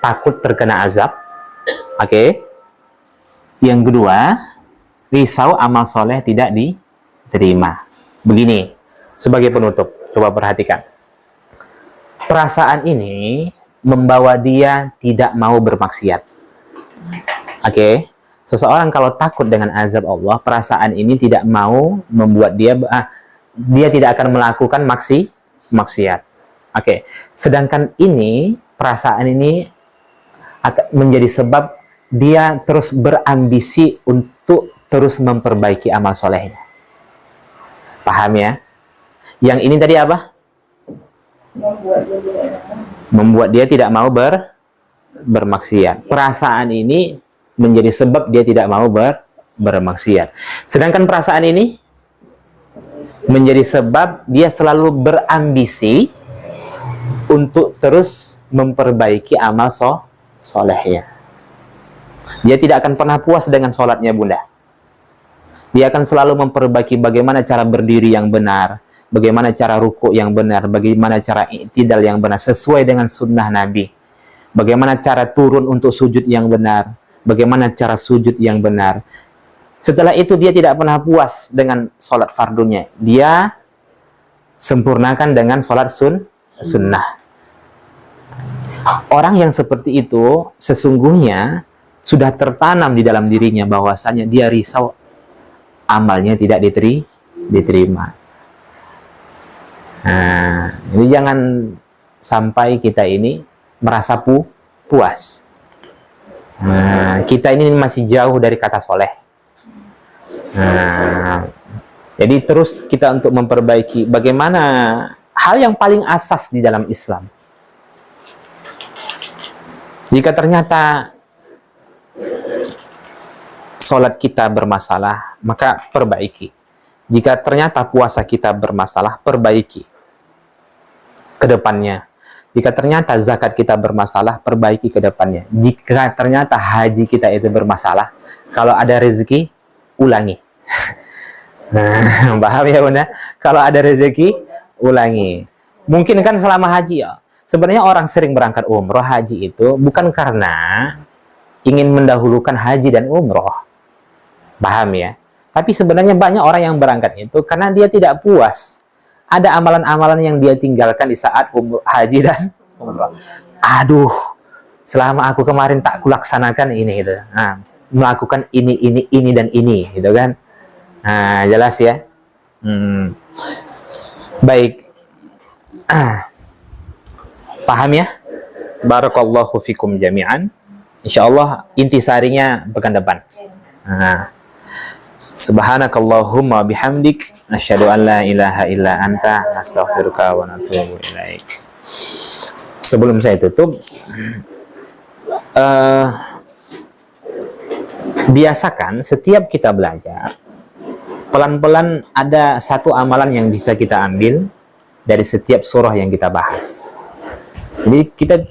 takut terkena azab. Oke. Yang kedua, risau amal soleh tidak diterima. Begini, sebagai penutup, coba perhatikan. Perasaan ini membawa dia tidak mau bermaksiat. Oke. Seseorang kalau takut dengan azab Allah, perasaan ini tidak mau membuat dia tidak akan melakukan maksiat. Oke. Sedangkan ini, perasaan ini akan menjadi sebab dia terus berambisi untuk terus memperbaiki amal solehnya. Paham ya? Yang ini tadi apa? Membuat dia tidak mau bermaksiat. Perasaan ini menjadi sebab dia tidak mau bermaksiat. Sedangkan perasaan ini menjadi sebab dia selalu berambisi untuk terus memperbaiki amal solehnya. Dia tidak akan pernah puas dengan sholatnya Bunda. Dia akan selalu memperbaiki bagaimana cara berdiri yang benar, bagaimana cara ruku yang benar, bagaimana cara i'tidal yang benar sesuai dengan sunnah Nabi, bagaimana cara turun untuk sujud yang benar, bagaimana cara sujud yang benar. Setelah itu dia tidak pernah puas dengan sholat fardunya. Dia sempurnakan dengan sholat sunnah. Orang yang seperti itu sesungguhnya sudah tertanam di dalam dirinya bahwasanya dia risau amalnya tidak diterima. Jadi jangan sampai kita ini merasa puas. Kita ini masih jauh dari kata soleh. Jadi terus kita untuk memperbaiki bagaimana hal yang paling asas di dalam Islam. Jika ternyata sholat kita bermasalah, maka perbaiki. Jika ternyata puasa kita bermasalah, perbaiki ke depannya. Jika ternyata zakat kita bermasalah, perbaiki ke depannya. Jika ternyata haji kita itu bermasalah, kalau ada rezeki, ulangi. Paham ya Bunda? Kalau ada rezeki, ulangi. Mungkin kan selama haji ya. Sebenarnya orang sering berangkat umroh, haji itu bukan karena ingin mendahulukan haji dan umroh. Paham ya? Tapi sebenarnya banyak orang yang berangkat itu karena dia tidak puas. Ada amalan-amalan yang dia tinggalkan di saat haji dan umroh. Aduh, selama aku kemarin tak kulaksanakan ini gitu. Nah, melakukan ini dan ini gitu kan. Nah, jelas ya. Baik. Paham ya? Barakallahu fikum jami'an. Insyaallah intisarinya pekan depan. Nah. Subhanakallahumma bihamdik asyhadu an la ilaha illa anta astaghfiruka wa atubu ilaik. Sebelum saya tutup, biasakan setiap kita belajar, pelan-pelan ada satu amalan yang bisa kita ambil dari setiap surah yang kita bahas. Jadi kita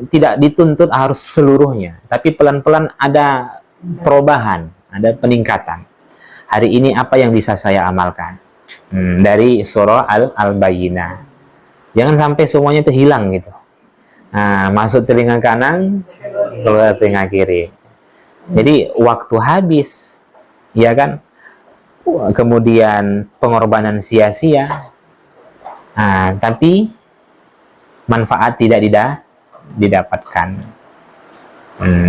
tidak dituntut harus seluruhnya, tapi pelan-pelan ada perubahan, ada peningkatan. Hari ini apa yang bisa saya amalkan dari surah Al-Bayyinah. Jangan sampai semuanya itu hilang gitu. Nah, masuk telinga kanan, keluar telinga kiri. Jadi waktu habis, ya kan? Kemudian pengorbanan sia-sia. Nah, tapi manfaat tidak didapatkan.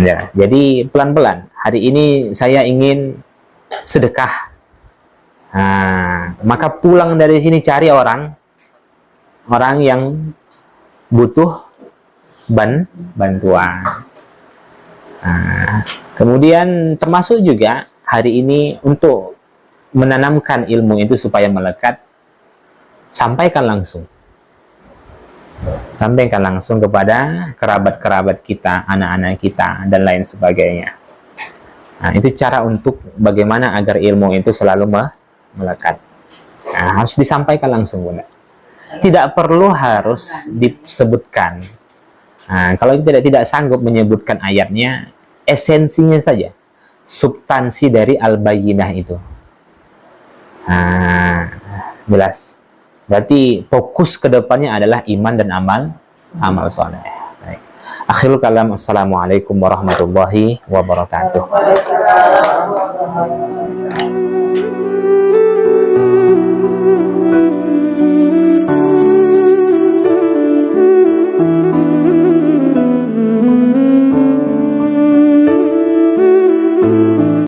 Ya. Jadi pelan-pelan. Hari ini saya ingin sedekah. Nah, maka pulang dari sini cari orang yang butuh bantuan. Nah, kemudian termasuk juga hari ini untuk menanamkan ilmu itu supaya melekat, sampaikan langsung kepada kerabat-kerabat kita, anak-anak kita, dan lain sebagainya. Nah, itu cara untuk bagaimana agar ilmu itu selalu melekat. Nah, harus disampaikan langsung, Bunda. Tidak perlu harus disebutkan. Nah, kalau kita tidak sanggup menyebutkan ayatnya, esensinya saja, substansi dari Al-Bayyinah itu. Nah, jelas. Berarti fokus ke depannya adalah iman dan amal soleh. Baik. Akhirul kalam, assalamualaikum warahmatullahi wabarakatuh. Waalaikumsalam warahmatullahi wabarakatuh.